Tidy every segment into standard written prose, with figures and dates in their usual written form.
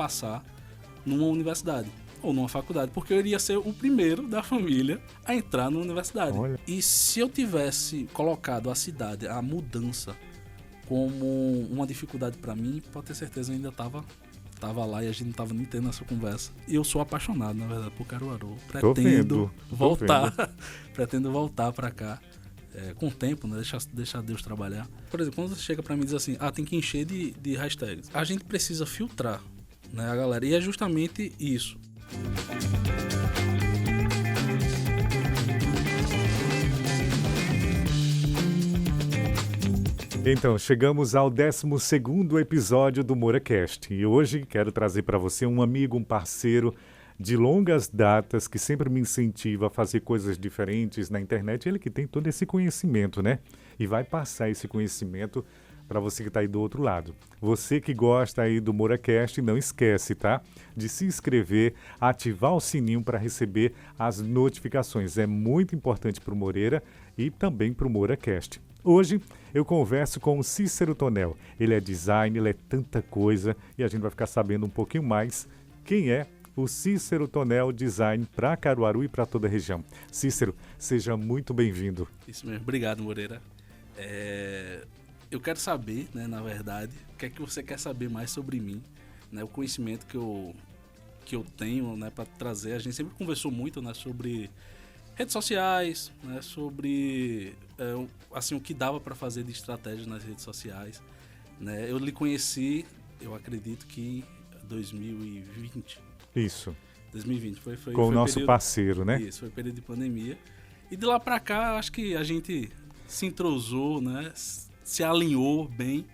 passar numa universidade ou numa faculdade, porque eu iria ser o primeiro da família a entrar numa universidade. Olha. E se eu tivesse colocado a cidade, a mudança, como uma dificuldade para mim, pode ter certeza eu ainda tava lá e a gente não tava nem tendo essa conversa. E eu sou apaixonado, na verdade, por Caruaru. Pretendo voltar para cá. Com o tempo, né? Deixar Deus trabalhar. Por exemplo, quando você chega pra mim e diz assim, tem que encher de hashtags. A gente precisa filtrar, né, a galera. E é justamente isso. Então, chegamos ao 12º episódio do MouraCast. E hoje quero trazer para você um amigo, um parceiro de longas datas, que sempre me incentiva a fazer coisas diferentes na internet. Ele que tem todo esse conhecimento, né? E vai passar esse conhecimento para você que está aí do outro lado. Você que gosta aí do MouraCast, não esquece, tá? De se inscrever, ativar o sininho para receber as notificações. É muito importante para o Moreira e também para o MouraCast. Hoje eu converso com o Cícero Tonel. Ele é designer, ele é tanta coisa e a gente vai ficar sabendo um pouquinho mais quem é o Cícero Tonel Design para Caruaru e para toda a região. Cícero, seja muito bem-vindo. Isso mesmo. Obrigado, Moreira. Eu quero saber, né, na verdade, o que é que você quer saber mais sobre mim, né, o conhecimento que eu tenho, né, para trazer. A gente sempre conversou muito, né, sobre redes sociais, né, sobre assim, o que dava para fazer de estratégia nas redes sociais, né. Eu lhe conheci, eu acredito que em 2020. Isso. 2020 foi com o nosso período, parceiro, né? Isso, foi período de pandemia. E de lá para cá, acho que a gente se entrosou, né, se alinhou bem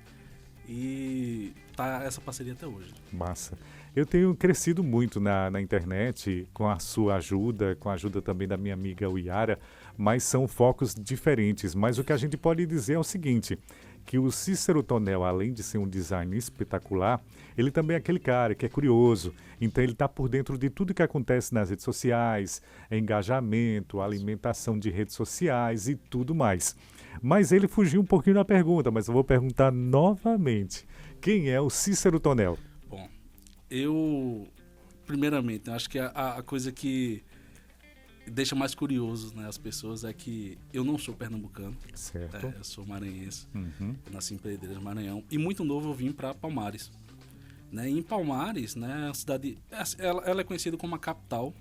e tá essa parceria até hoje. Massa. Eu tenho crescido muito na internet com a sua ajuda, com a ajuda também da minha amiga Uiara, mas são focos diferentes. Mas o que a gente pode dizer é o seguinte, que o Cícero Tonel, além de ser um design espetacular, ele também é aquele cara que é curioso. Então ele está por dentro de tudo que acontece nas redes sociais, engajamento, alimentação de redes sociais e tudo mais. Mas ele fugiu um pouquinho da pergunta, mas eu vou perguntar novamente. Quem é o Cícero Tonel? Bom, primeiramente, acho que a coisa que deixa mais curioso, né, as pessoas é que eu não sou pernambucano. Certo. Eu sou maranhense. Uhum. Eu nasci em Pedreiras, Maranhão. E muito novo eu vim para Palmares. Né? E em Palmares, né, a cidade, ela é conhecida como a capital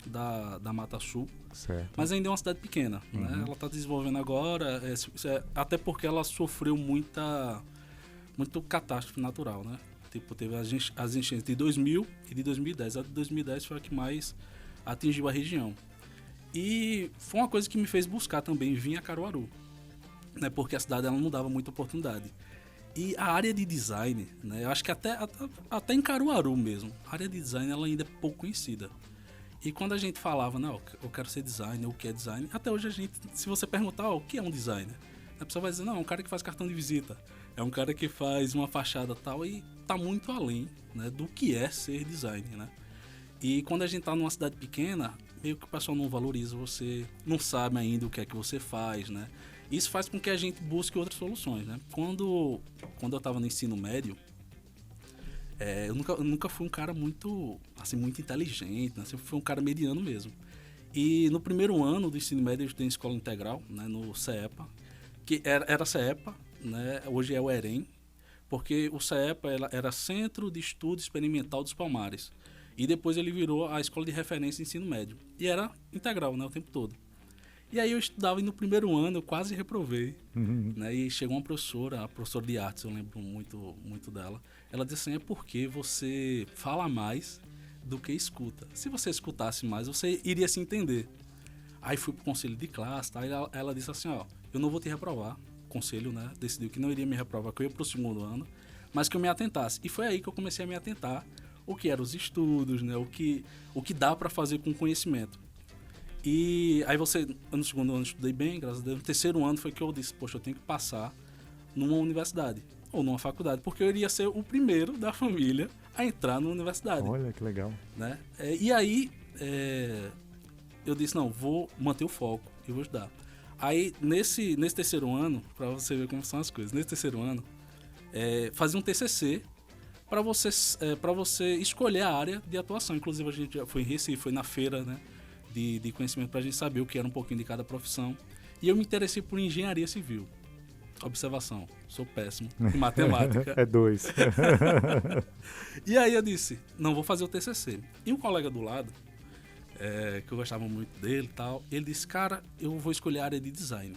da Mata Sul, certo. Mas ainda é uma cidade pequena. Uhum. Né? Ela está desenvolvendo agora, até porque ela sofreu muito catástrofe natural, né? Tipo, teve as enchentes de 2000 e de 2010. A de 2010 foi a que mais atingiu a região. E foi uma coisa que me fez buscar também vir a Caruaru, né? Porque a cidade ela não dava muita oportunidade. E a área de design, né? Eu acho que até em Caruaru mesmo, a área de design ela ainda é pouco conhecida. E quando a gente falava, não, eu quero ser designer, o que é design? Até hoje a gente, se você perguntar, o que é um designer? A pessoa vai dizer, não, é um cara que faz cartão de visita, é um cara que faz uma fachada tal, e tá muito além, né, do que é ser designer, né? E quando a gente tá numa cidade pequena, meio que o pessoal não valoriza você, não sabe ainda o que é que você faz, né? Isso faz com que a gente busque outras soluções, né? Quando eu tava no ensino médio, eu nunca fui um cara muito inteligente, né? Sempre fui um cara mediano mesmo. E no primeiro ano do ensino médio eu estudei em escola integral, né? No CEPA, que era CEPA, né? Hoje é o EREM, porque o CEPA era Centro de Estudo Experimental dos Palmares. E depois ele virou a escola de referência de ensino médio. E era integral, né? O tempo todo. E aí eu estudava e no primeiro ano eu quase reprovei, né? E chegou uma professora, a professora de artes, eu lembro muito, muito dela. Ela disse assim, é porque você fala mais do que escuta. Se você escutasse mais, você iria se entender. Aí fui pro conselho de classe, tá? E ela disse assim, ó, eu não vou te reprovar. O conselho, né, decidiu que não iria me reprovar, que eu ia pro segundo ano, mas que eu me atentasse. E foi aí que eu comecei a me atentar o que eram os estudos, né? O que dá para fazer com conhecimento. E aí no segundo ano eu estudei bem, graças a Deus. No terceiro ano foi que eu disse, poxa, eu tenho que passar numa universidade ou numa faculdade, porque eu iria ser o primeiro da família a entrar numa universidade. Olha, que legal. Né? E aí eu disse, não, vou manter o foco e vou estudar. Aí nesse terceiro ano, para você ver como são as coisas, nesse terceiro ano, fazia um TCC para você escolher a área de atuação. Inclusive, a gente já foi em Recife, foi na feira, né, de conhecimento para a gente saber o que era um pouquinho de cada profissão. E eu me interessei por engenharia civil. Observação, sou péssimo em matemática. É 2. E aí eu disse, não, vou fazer o TCC. E um colega do lado, que eu gostava muito dele e tal, ele disse, cara, eu vou escolher a área de design.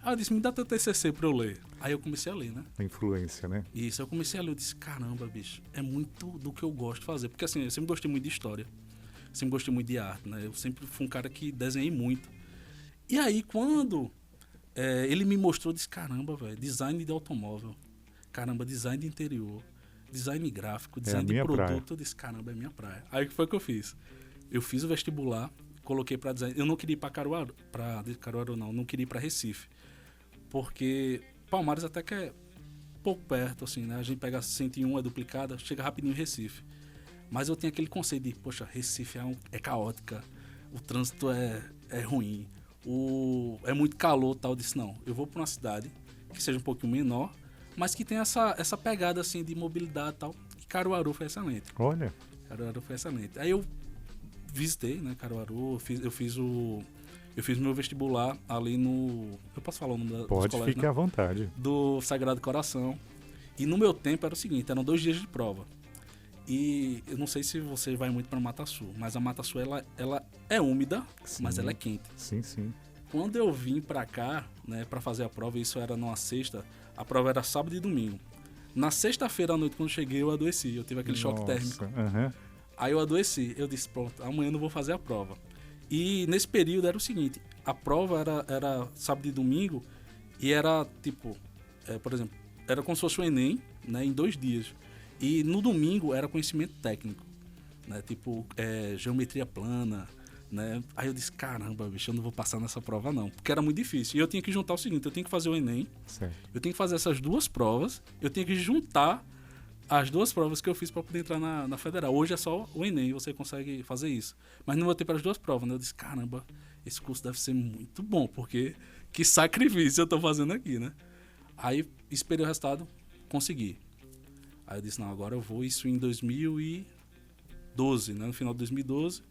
Aí eu disse, me dá teu TCC pra eu ler. Aí eu comecei a ler, né? A influência, né? Isso, eu comecei a ler, eu disse, caramba, bicho, é muito do que eu gosto de fazer. Porque assim, eu sempre gostei muito de história, sempre gostei muito de arte, né? Eu sempre fui um cara que desenhei muito. E aí, quando ele me mostrou, eu disse, caramba, velho, design de automóvel, caramba, design de interior, design gráfico, design de produto, praia. Eu disse, caramba, é minha praia. Aí o que foi que eu fiz? Eu fiz o vestibular, coloquei pra design, eu não queria ir pra Caruaru não queria ir pra Recife, porque Palmares até que é pouco perto, assim, né? A gente pega a 101, é duplicada, chega rapidinho em Recife. Mas eu tinha aquele conceito de, poxa, Recife é caótica, o trânsito é ruim, é muito calor e tal. Eu disse, não, eu vou pra uma cidade que seja um pouquinho menor, mas que tenha essa pegada, assim, de mobilidade e tal. E Caruaru foi excelente. Olha. Caruaru foi excelente. Aí eu visitei, né, Caruaru, eu fiz meu vestibular ali no... Eu posso falar o nome dos colégios? Pode, fique à vontade. Do Sagrado Coração. E no meu tempo era o seguinte, eram 2 dias de prova. E eu não sei se você vai muito para Mata Sul, mas a Mata Sul, ela é úmida, sim, mas ela é quente. Sim, sim. Quando eu vim para cá, né, para fazer a prova, isso era numa sexta, a prova era sábado e domingo. Na sexta-feira à noite, quando eu cheguei, eu adoeci. Eu tive aquele choque térmico. Uhum. Aí eu adoeci. Eu disse, pronto, amanhã eu não vou fazer a prova. E nesse período era o seguinte, a prova era sábado e domingo e era tipo, por exemplo, era como se fosse o Enem, né, em 2 dias. E no domingo era conhecimento técnico, né, tipo geometria plana, né. Aí eu disse, caramba, bicho, eu não vou passar nessa prova não, porque era muito difícil. E eu tinha que juntar o seguinte, eu tinha que fazer o Enem, certo. Eu tinha que fazer essas 2 provas, eu tinha que juntar as 2 provas que eu fiz para poder entrar na federal. Hoje é só o Enem, você consegue fazer isso. Mas não vou ter para as 2 provas, né? Eu disse, caramba, esse curso deve ser muito bom, porque que sacrifício eu tô fazendo aqui, né? Aí esperei o resultado, consegui. Aí eu disse, não, agora eu vou, isso em 2012, né? No final de 2012,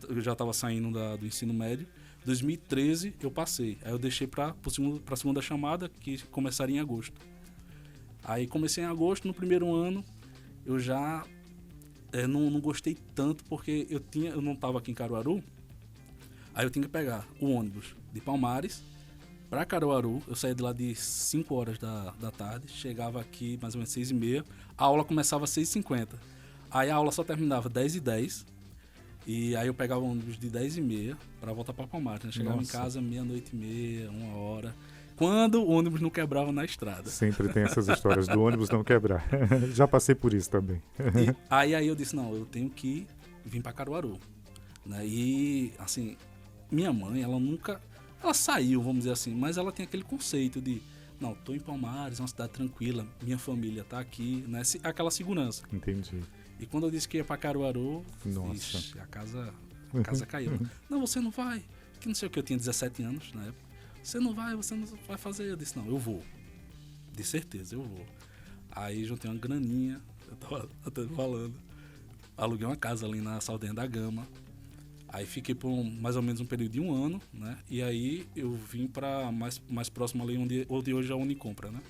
eu já estava saindo do ensino médio. 2013 eu passei. Aí eu deixei para a segunda chamada, que começaria em agosto. Aí comecei em agosto, no primeiro ano, eu já não gostei tanto, porque eu não estava aqui em Caruaru, aí eu tinha que pegar o ônibus de Palmares para Caruaru, eu saía de lá de 5 horas da tarde, chegava aqui mais ou menos 6h30, a aula começava às 6h50, aí a aula só terminava 10h10, e aí eu pegava o ônibus de 10h30 para voltar para Palmares, né? Chegava em casa 00:30, 1h, quando o ônibus não quebrava na estrada. Sempre tem essas histórias do ônibus não quebrar. Já passei por isso também. Aí eu disse, não, eu tenho que vir para Caruaru. Né? E, assim, minha mãe, ela saiu, vamos dizer assim, mas ela tem aquele conceito de, não, tô em Palmares, é uma cidade tranquila, minha família tá aqui, né? Aquela segurança. Entendi. E quando eu disse que ia para Caruaru, ixi, a casa caiu. Não, você não vai. Que não sei o que, eu tinha 17 anos na época. Você não vai fazer. Eu disse, não, eu vou. De certeza, eu vou. Aí juntei uma graninha, eu tava até falando. Aluguei uma casa ali na Saldanha da Gama. Aí fiquei por mais ou menos um período de 1 ano, né? E aí eu vim para mais próximo ali onde hoje é a Unicompra, né?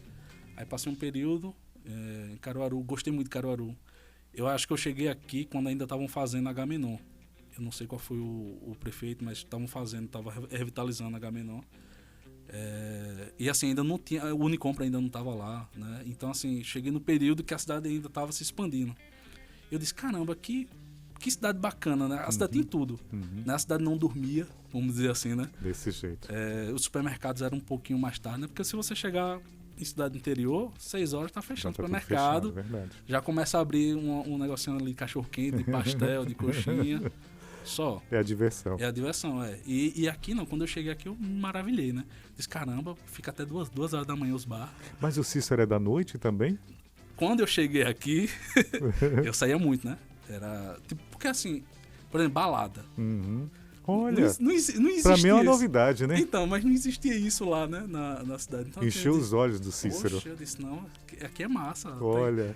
Aí passei um período em Caruaru, gostei muito de Caruaru. Eu acho que eu cheguei aqui quando ainda estavam fazendo Agamenon. Eu não sei qual foi o prefeito, mas estavam revitalizando Agamenon. E assim, ainda não tinha, o Unicompra ainda não estava lá, né? Então assim, cheguei no período que a cidade ainda estava se expandindo. Eu disse, caramba, que cidade bacana, né? A cidade tem tudo. Né? A cidade não dormia, vamos dizer assim, né? Desse jeito. Os supermercados eram um pouquinho mais tarde, né? Porque se você chegar em cidade interior, 6 horas tá fechando o supermercado. Fechado, já começa a abrir um negocinho ali, cachorro-quente, de pastel, de coxinha. Só. É a diversão. É a diversão, E aqui não, quando eu cheguei aqui eu me maravilhei, né? Disse, caramba, fica até 2 horas da manhã os bar. Mas o Cícero é da noite também? Quando eu cheguei aqui, eu saía muito, né? Era, tipo, porque assim, por exemplo, balada. Olha, não existia pra mim é uma isso. novidade, né? Então, mas não existia isso lá, né, na cidade. Então, encheu os olhos do Cícero. Poxa, eu disse, não, aqui é massa. Olha.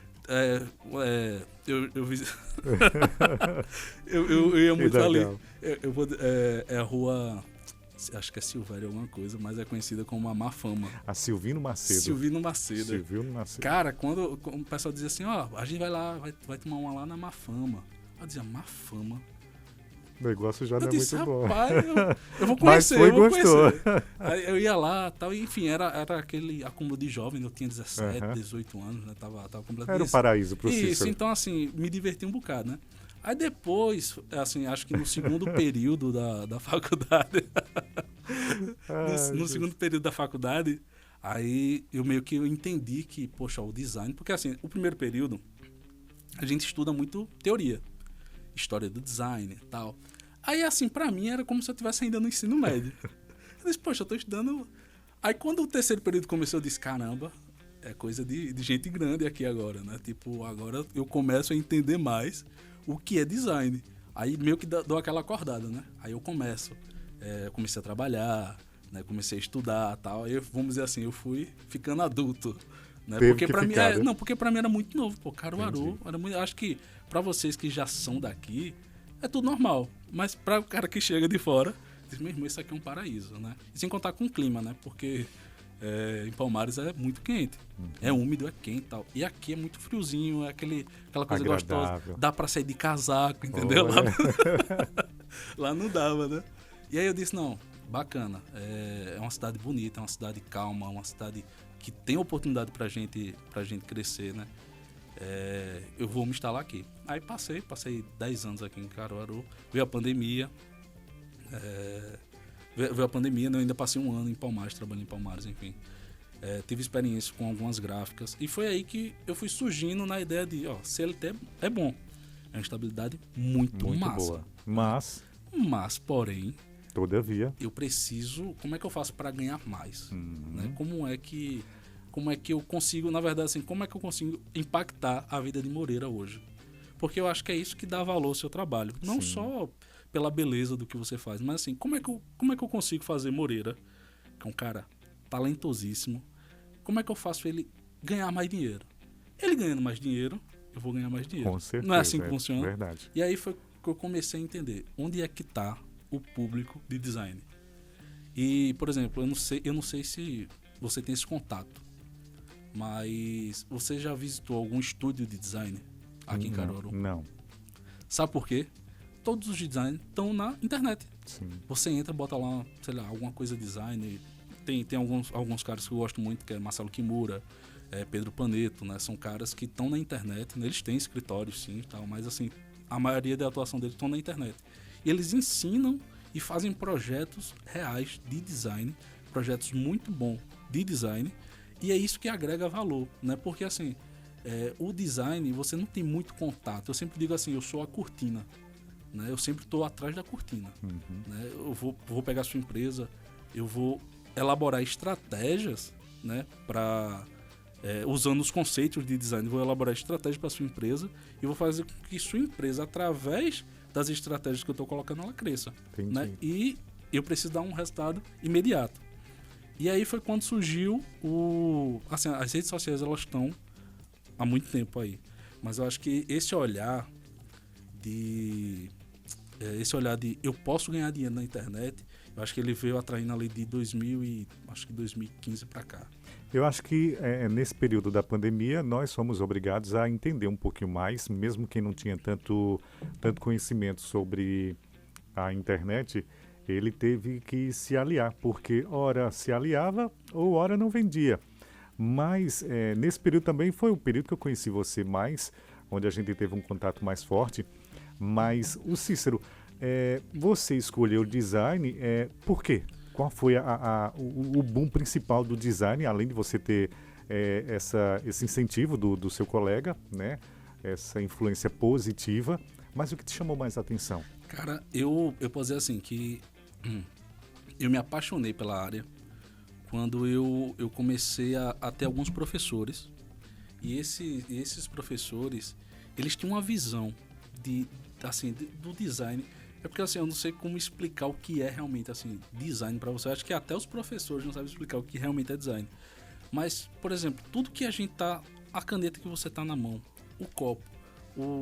Eu eu ia muito ali. legal. É a rua, acho que é Silvério alguma coisa, mas é conhecida como a Má Fama. A Silvino Macedo. Silvino Macedo. Silvino Macedo. Cara, quando o pessoal dizia assim, ó, a gente vai lá, vai tomar uma lá na Má Fama. Eu dizia, Má Fama? O negócio já não Eu é disse, muito bom. rapaz, eu vou Mas conhecer, foi, eu vou gostou. conhecer. Aí eu ia lá tal, e enfim, era aquele acúmulo de jovem, eu tinha 17, Aham. 18 anos, né? Tava completamente... Era um paraíso pro Isso, Cícero. então assim, me diverti um bocado, né? Aí depois, assim, acho que no segundo período da faculdade, Ai, no Deus. segundo período da faculdade, aí eu meio que eu entendi que, poxa, o design, porque assim, o primeiro período, a gente estuda muito teoria, história do design e tal. Aí assim, pra mim era como se eu estivesse ainda no ensino médio. Eu disse, poxa, eu tô estudando... Aí quando o terceiro período começou, eu disse, caramba, é coisa de gente grande aqui agora, né? Tipo, agora eu começo a entender mais o que é design. Aí meio que dou aquela acordada, né? Aí eu comecei a trabalhar, né? Comecei a estudar e tal. Aí, vamos dizer assim, eu fui ficando adulto, né? Teve Porque que pra mim, ficar, né? não, porque pra mim era muito novo, pô. Caruaru Entendi. era muito... Acho que pra vocês que já são daqui, é tudo normal. Mas pra o cara que chega de fora, diz, meu irmão, isso aqui é um paraíso, né? E sem contar com o clima, né? Porque em Palmares é muito quente. É úmido, é quente e tal. E aqui é muito friozinho, é aquela coisa gostosa. Agradável. Dá pra sair de casaco, entendeu? Olha. Lá não dava, né? E aí eu disse, não, bacana. É uma cidade bonita, é uma cidade calma, uma cidade que tem oportunidade pra gente crescer, né? Eu vou me instalar aqui. Aí passei 10 anos aqui em Caruaru, veio a pandemia, veio a pandemia, né? Eu ainda passei um ano em Palmares, trabalhando em Palmares, enfim. Tive experiência com algumas gráficas, e foi aí que eu fui surgindo na ideia de, ó, CLT é bom, é uma estabilidade muito massa. boa. Mas, Porém, todavia, eu preciso, como é que eu faço para ganhar mais? Né? Como é que eu consigo, na verdade, assim, como é que eu consigo impactar a vida de Moreira hoje? Porque eu acho que é isso que dá valor ao seu trabalho. Não Sim. só pela beleza do que você faz, mas assim, como é que eu consigo fazer Moreira, que é um cara talentosíssimo, como é que eu faço ele ganhar mais dinheiro? Ele ganhando mais dinheiro, eu vou ganhar mais dinheiro. com certeza. Não é assim que funciona? Verdade. E aí foi que eu comecei a entender onde é que está o público de design. E, por exemplo, eu não sei se você tem esse contato, mas você já visitou algum estúdio de design aqui em Caruaru? Não. Sabe por quê? Todos os designers estão na internet. Sim. Você entra, bota lá, sei lá, alguma coisa design. Tem alguns caras que eu gosto muito, que é Marcelo Kimura, Pedro Paneto, né? São caras que estão na internet, né? Eles têm escritórios sim e tal, mas assim, a maioria da atuação deles estão na internet. E eles ensinam e fazem projetos reais de design, projetos muito bons de design, e é isso que agrega valor, né? Porque assim, o design, você não tem muito contato. Eu sempre digo assim, eu sou a cortina, né? Eu sempre estou atrás da cortina. Né? Eu vou pegar a sua empresa, eu vou elaborar estratégias, né? Usando os conceitos de design, vou elaborar estratégias para sua empresa e vou fazer com que sua empresa, através das estratégias que eu estou colocando, ela cresça. Entendi. Né? E eu preciso dar um resultado imediato. E aí foi quando surgiu assim, as redes sociais, elas estão há muito tempo aí. Mas eu acho que esse olhar de eu posso ganhar dinheiro na internet, eu acho que ele veio atraindo ali de 2015 para cá. Eu acho que nesse período da pandemia nós fomos obrigados a entender um pouquinho mais, mesmo quem não tinha tanto conhecimento sobre a internet, ele teve que se aliar, porque ora se aliava ou ora não vendia. Mas nesse período também foi o período que eu conheci você mais, onde a gente teve um contato mais forte. Mas o Cícero, você escolheu o design, por quê? Qual foi o boom principal do design, além de você ter esse incentivo do seu colega, né? Essa influência positiva, mas o que te chamou mais a atenção? Cara, eu posso dizer assim, que eu me apaixonei pela área quando eu comecei a ter alguns professores, e esses professores, eles tinham uma visão do design. É porque assim, eu não sei como explicar o que é realmente assim, design para você. Eu acho que até os professores não sabem explicar o que realmente é design. Mas, por exemplo, tudo que a caneta que você tá na mão, o copo,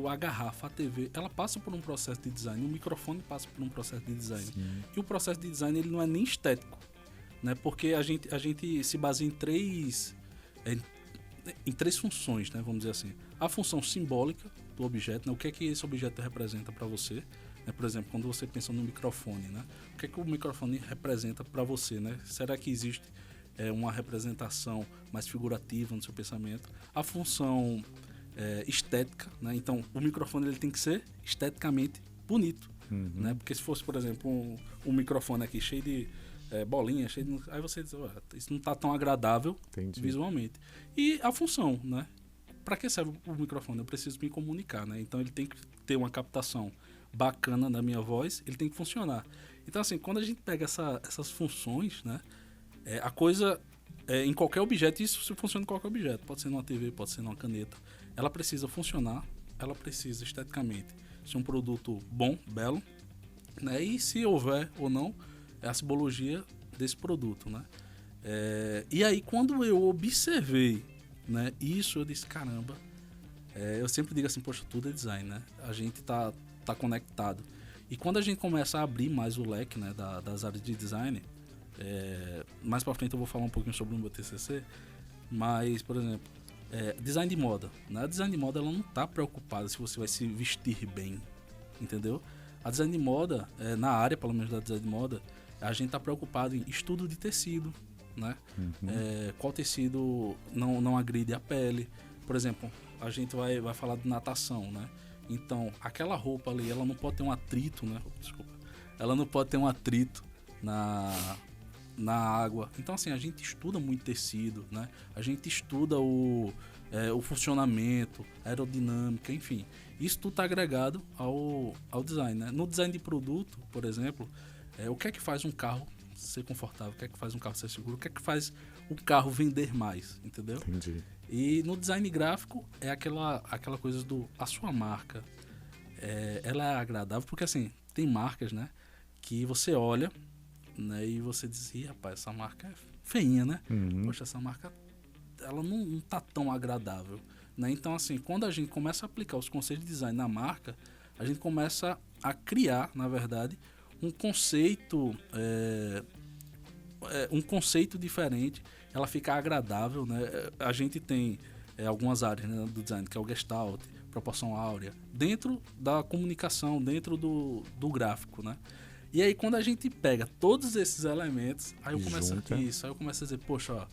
a garrafa, a TV, ela passa por um processo de design, o microfone passa por um processo de design. Sim. E o processo de design ele não é nem estético, né? Porque a gente se baseia em três funções, né? Vamos dizer assim. A função simbólica do objeto, né? O que é que esse objeto representa para você? Né? Por exemplo, quando você pensa no microfone, né? O que é que o microfone representa para você, né? Será que existe uma representação mais figurativa no seu pensamento? A função estética, né? Então o microfone ele tem que ser esteticamente bonito, né? Porque se fosse, por exemplo, um microfone aqui cheio de bolinha, cheio de... aí você diz, isso não está tão agradável. Entendi. Visualmente. E a função, né? Para que serve o microfone? Eu preciso me comunicar, né? Então ele tem que ter uma captação bacana da minha voz, ele tem que funcionar. Então assim, quando a gente pega essas funções, né? A coisa em qualquer objeto, isso funciona em qualquer objeto, pode ser numa TV, pode ser numa caneta, ela precisa funcionar, ela precisa esteticamente ser um produto bom, belo, né? E se houver ou não a simbologia desse produto, né? E aí quando eu observei, né, isso, eu disse, caramba, eu sempre digo assim, poxa, tudo é design, né? A gente tá conectado. E quando a gente começa a abrir mais o leque, né, das áreas de design, mais pra frente eu vou falar um pouquinho sobre o meu TCC, mas, por exemplo, design de moda, né? A design de moda, ela não tá preocupada se você vai se vestir bem, entendeu? A design de moda, na área, pelo menos da design de moda, a gente tá preocupado em estudo de tecido, né? Qual tecido não agride a pele. Por exemplo, a gente vai falar de natação, né? Então, aquela roupa ali, ela não pode ter um atrito, né? Desculpa. Ela não pode ter um atrito na água. Então, assim, a gente estuda muito tecido, né? A gente estuda o funcionamento, a aerodinâmica, enfim. Isso tudo está agregado ao design, né? No design de produto, por exemplo, o que é que faz um carro ser confortável? O que é que faz um carro ser seguro? O que é que faz o carro vender mais? Entendeu? Entendi. E no design gráfico é aquela coisa a sua marca. Ela é agradável porque, assim, tem marcas, né? Que você olha, né? E você diz, rapaz, essa marca é feinha, né? Poxa, essa marca, ela não tá tão agradável, né? Então, assim, quando a gente começa a aplicar os conceitos de design na marca, a gente começa a criar, na verdade, um conceito diferente, ela fica agradável, né? A gente tem algumas áreas, né, do design, que é o Gestalt, proporção áurea, dentro da comunicação, dentro do gráfico, né? E aí quando a gente pega todos esses elementos, aí eu começo a dizer, poxa, ó,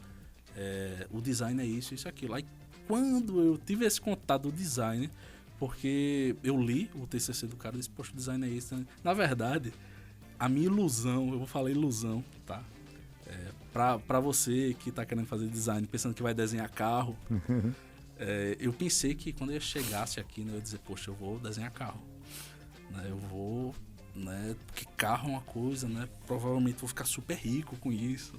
o design é isso, isso, aquilo. Aí quando eu tive esse contato do design, porque eu li o TCC do cara e disse, poxa, o design é isso, né? Na verdade, a minha ilusão, eu vou falar ilusão, tá? Pra você que tá querendo fazer design, pensando que vai desenhar carro, eu pensei que quando eu chegasse aqui, né, eu ia dizer, poxa, eu vou desenhar carro, né? Eu vou, né? Porque carro é uma coisa, né? Provavelmente vou ficar super rico com isso,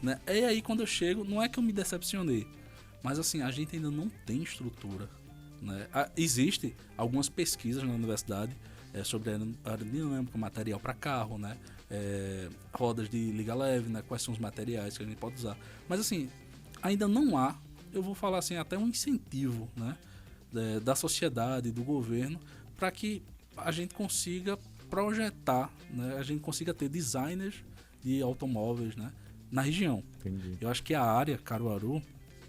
né? E aí quando eu chego, não é que eu me decepcionei, mas assim, a gente ainda não tem estrutura, né? Existem algumas pesquisas na universidade sobre aerodinâmica, material para carro, né? Rodas de liga leve, né? Quais são os materiais que a gente pode usar. Mas assim, ainda não há, eu vou falar assim, até um incentivo, né? Da sociedade, do governo, para que a gente consiga projetar, né? A gente consiga ter designers de automóveis, né? Na região. Entendi. Eu acho que a área Caruaru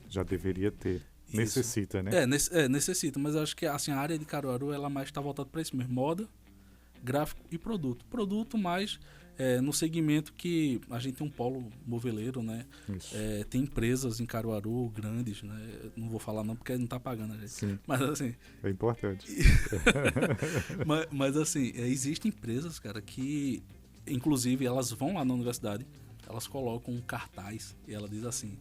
já deveria ter. Isso. Necessita, né? Necessita, mas eu acho que assim, a área de Caruaru ela mais está voltada para isso mesmo, moda, gráfico e produto. Produto mais no segmento que a gente tem um polo moveleiro, né? Tem empresas em Caruaru grandes, né? Não vou falar não porque não tá pagando a gente. Sim. Mas assim... É importante. mas assim, existem empresas, cara, que inclusive elas vão lá na universidade, elas colocam um cartaz e ela diz assim...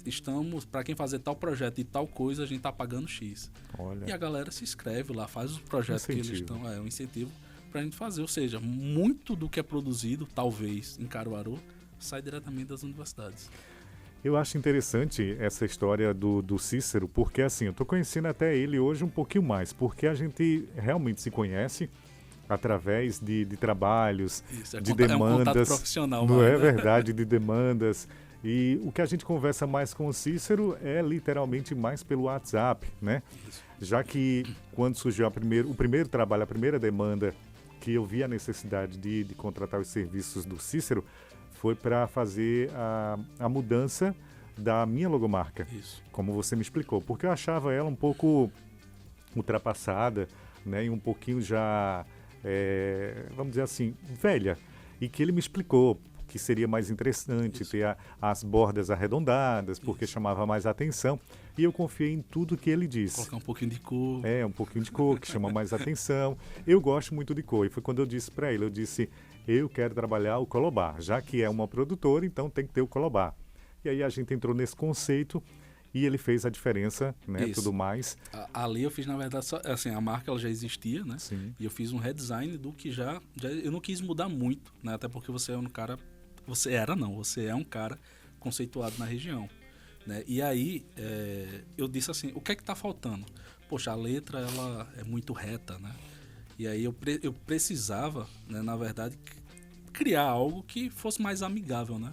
estamos, para quem fazer tal projeto e tal coisa, a gente tá pagando X. Olha. E a galera se inscreve lá, faz os projetos que eles estão, um incentivo pra gente fazer. Ou seja, muito do que é produzido, talvez, em Caruaru, sai diretamente das universidades. Eu acho interessante essa história do Cícero, porque assim, eu tô conhecendo até ele hoje um pouquinho mais, porque a gente realmente se conhece através de trabalhos, de demandas. É um contato profissional. Não é verdade, de demandas. E o que a gente conversa mais com o Cícero é literalmente mais pelo WhatsApp, né? Isso. Já que quando surgiu o primeiro trabalho, a primeira demanda que eu vi a necessidade de contratar os serviços do Cícero foi para fazer a mudança da minha logomarca, Isso. como você me explicou, porque eu achava ela um pouco ultrapassada, né, e um pouquinho já, vamos dizer assim, velha, e que ele me explicou que seria mais interessante Isso. ter as bordas arredondadas, porque Isso. chamava mais atenção, e eu confiei em tudo que ele disse. Colocar um pouquinho de cor. Um pouquinho de cor, que chama mais atenção. Eu gosto muito de cor, e foi quando eu disse para ele, eu disse, eu quero trabalhar o Colobar, já que é uma produtora, então tem que ter o Colobar. E aí a gente entrou nesse conceito, e ele fez a diferença, né, Isso. tudo mais. Ali eu fiz, na verdade, só, assim, a marca ela já existia, né? Sim. E eu fiz um redesign do que já eu não quis mudar muito, né? Até porque você é um cara, você é um cara conceituado na região, né? E aí eu disse assim, o que é que tá faltando? Poxa, a letra ela é muito reta, né? E aí eu precisava, né, na verdade, criar algo que fosse mais amigável, né?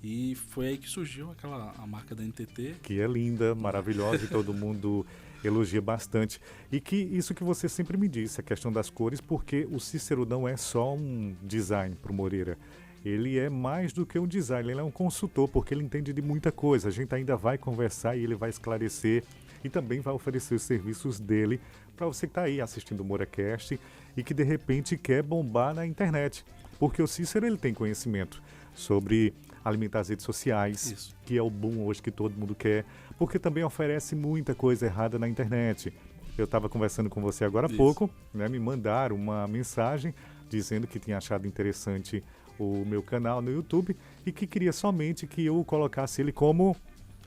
E foi aí que surgiu a marca da NTT. Que é linda, maravilhosa e todo mundo elogia bastante. E que isso que você sempre me disse, a questão das cores, porque o Cícero não é só um design para o Moreira. Ele é mais do que um design, ele é um consultor, porque ele entende de muita coisa. A gente ainda vai conversar e ele vai esclarecer e também vai oferecer os serviços dele para você que está aí assistindo o MoraCast e que de repente quer bombar na internet. Porque o Cícero ele tem conhecimento sobre alimentar as redes sociais, Isso. que é o boom hoje que todo mundo quer, porque também oferece muita coisa errada na internet. Eu estava conversando com você agora há pouco, né, me mandaram uma mensagem dizendo que tinha achado interessante o meu canal no YouTube e que queria somente que eu colocasse ele como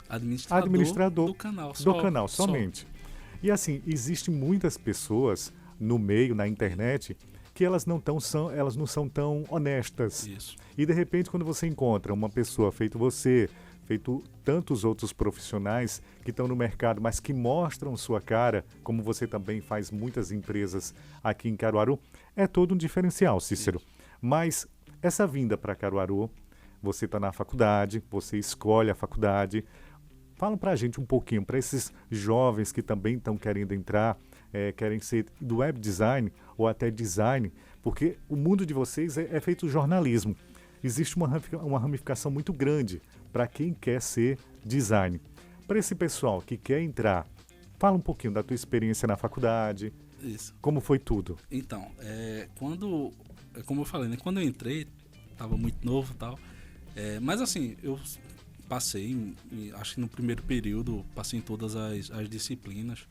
administrador do canal. Somente. E assim, existem muitas pessoas no meio, na internet, que elas não são tão honestas. Isso. E de repente, quando você encontra uma pessoa feito você, feito tantos outros profissionais que estão no mercado, mas que mostram sua cara, como você também faz muitas empresas aqui em Caruaru, é todo um diferencial, Cícero. Isso. Mas essa vinda para Caruaru, você está na faculdade, você escolhe a faculdade. Fala para a gente um pouquinho, para esses jovens que também estão querendo entrar, querem ser do web design ou até design, porque o mundo de vocês é feito jornalismo. Existe uma ramificação muito grande para quem quer ser design. Para esse pessoal que quer entrar, fala um pouquinho da tua experiência na faculdade. Isso. Como foi tudo? Então, como eu falei, né, quando eu entrei, estava muito novo e tal, mas assim, eu passei, acho que no primeiro período, passei em todas as disciplinas.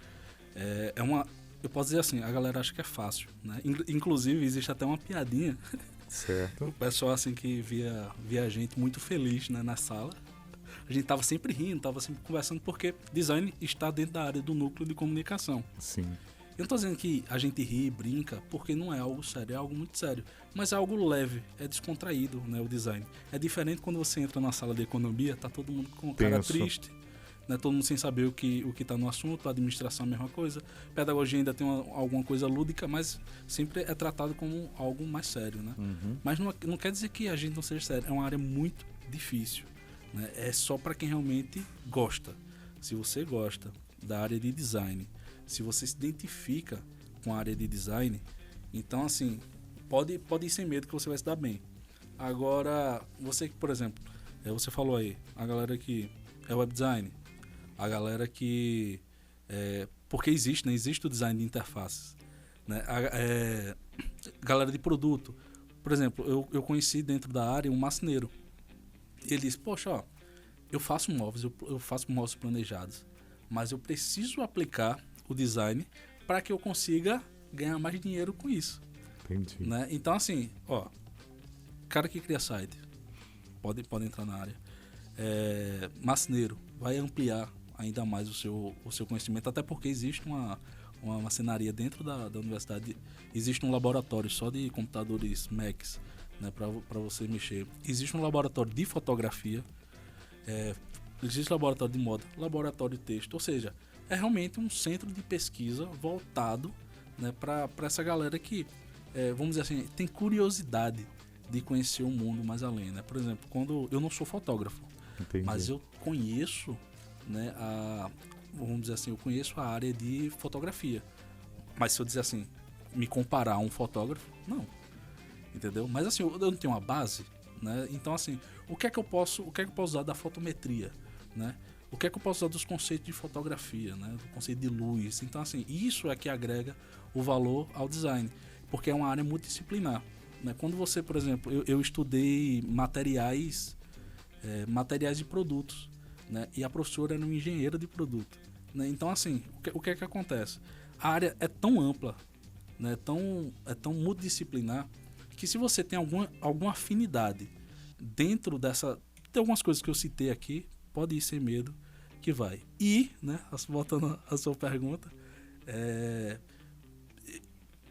Eu posso dizer assim, a galera acha que é fácil, né? Inclusive, existe até uma piadinha. Certo. O pessoal assim que via a gente muito feliz, né, na sala. A gente tava sempre rindo, tava sempre conversando, porque design está dentro da área do núcleo de comunicação. Sim. Eu não tô dizendo que a gente ri e brinca, porque não é algo sério, é algo muito sério. Mas é algo leve, é descontraído, né, o design. É diferente quando você entra na sala de economia, tá todo mundo com cara triste, né, todo mundo sem saber o que tá no assunto, a administração é a mesma coisa, pedagogia ainda tem alguma coisa lúdica, mas sempre é tratado como algo mais sério, né? Uhum. Mas não quer dizer que a gente não seja sério, é uma área muito difícil, né? É só para quem realmente gosta. Se você gosta da área de design, se você se identifica com a área de design, então assim, pode ir sem medo que você vai se dar bem. Agora, você que, por exemplo, você falou aí, a galera que é web design, a galera que... porque existe, né? Existe o design de interfaces, né? Galera de produto. Por exemplo, eu conheci dentro da área um marceneiro. Ele disse, poxa, ó, eu faço móveis, eu faço móveis planejados, mas eu preciso aplicar o design para que eu consiga ganhar mais dinheiro com isso. Entendi. Né? Então, assim, ó, cara que cria site, pode entrar na área. Marceneiro, vai ampliar ainda mais o seu conhecimento, até porque existe uma marcenaria dentro da universidade, existe um laboratório só de computadores Macs, né, para você mexer. Existe um laboratório de fotografia, existe laboratório de moda, laboratório de texto, ou seja, é realmente um centro de pesquisa voltado, né, para essa galera que, vamos dizer assim, tem curiosidade de conhecer o mundo mais além, né? Por exemplo, quando eu não sou fotógrafo, Entendi. Mas eu conheço, né, vamos dizer assim, eu conheço a área de fotografia. Mas se eu dizer assim, me comparar a um fotógrafo, não. Entendeu? Mas assim, eu não tenho uma base, né? Então assim, o que é que eu posso usar da fotometria, né? O que é que eu posso usar dos conceitos de fotografia, né? Do conceito de luz. Então assim, isso é que agrega o valor ao design, porque é uma área multidisciplinar, né? Quando você, por exemplo, eu estudei materiais de produtos, né? E a professora era uma engenheira de produto, né? Então assim, o que é que acontece? A área é tão ampla, né? É tão multidisciplinar, que se você tem alguma afinidade dentro tem algumas coisas que eu citei aqui, pode ir sem medo que vai. E, né, voltando à sua pergunta,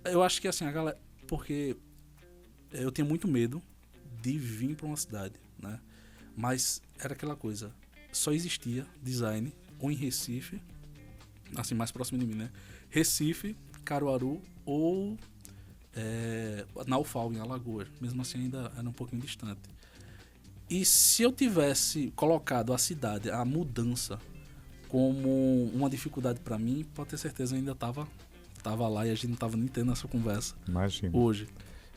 eu acho que assim, a galera, porque eu tenho muito medo de vir para uma cidade, né? Mas era aquela coisa, só existia design ou em Recife, assim, mais próximo de mim, né? Recife, Caruaru ou na UFAL, em Alagoas. Mesmo assim ainda era um pouquinho distante. E se eu tivesse colocado a cidade, a mudança, como uma dificuldade para mim, pode ter certeza eu ainda tava lá e a gente não tava nem tendo essa conversa. Imagina. Hoje.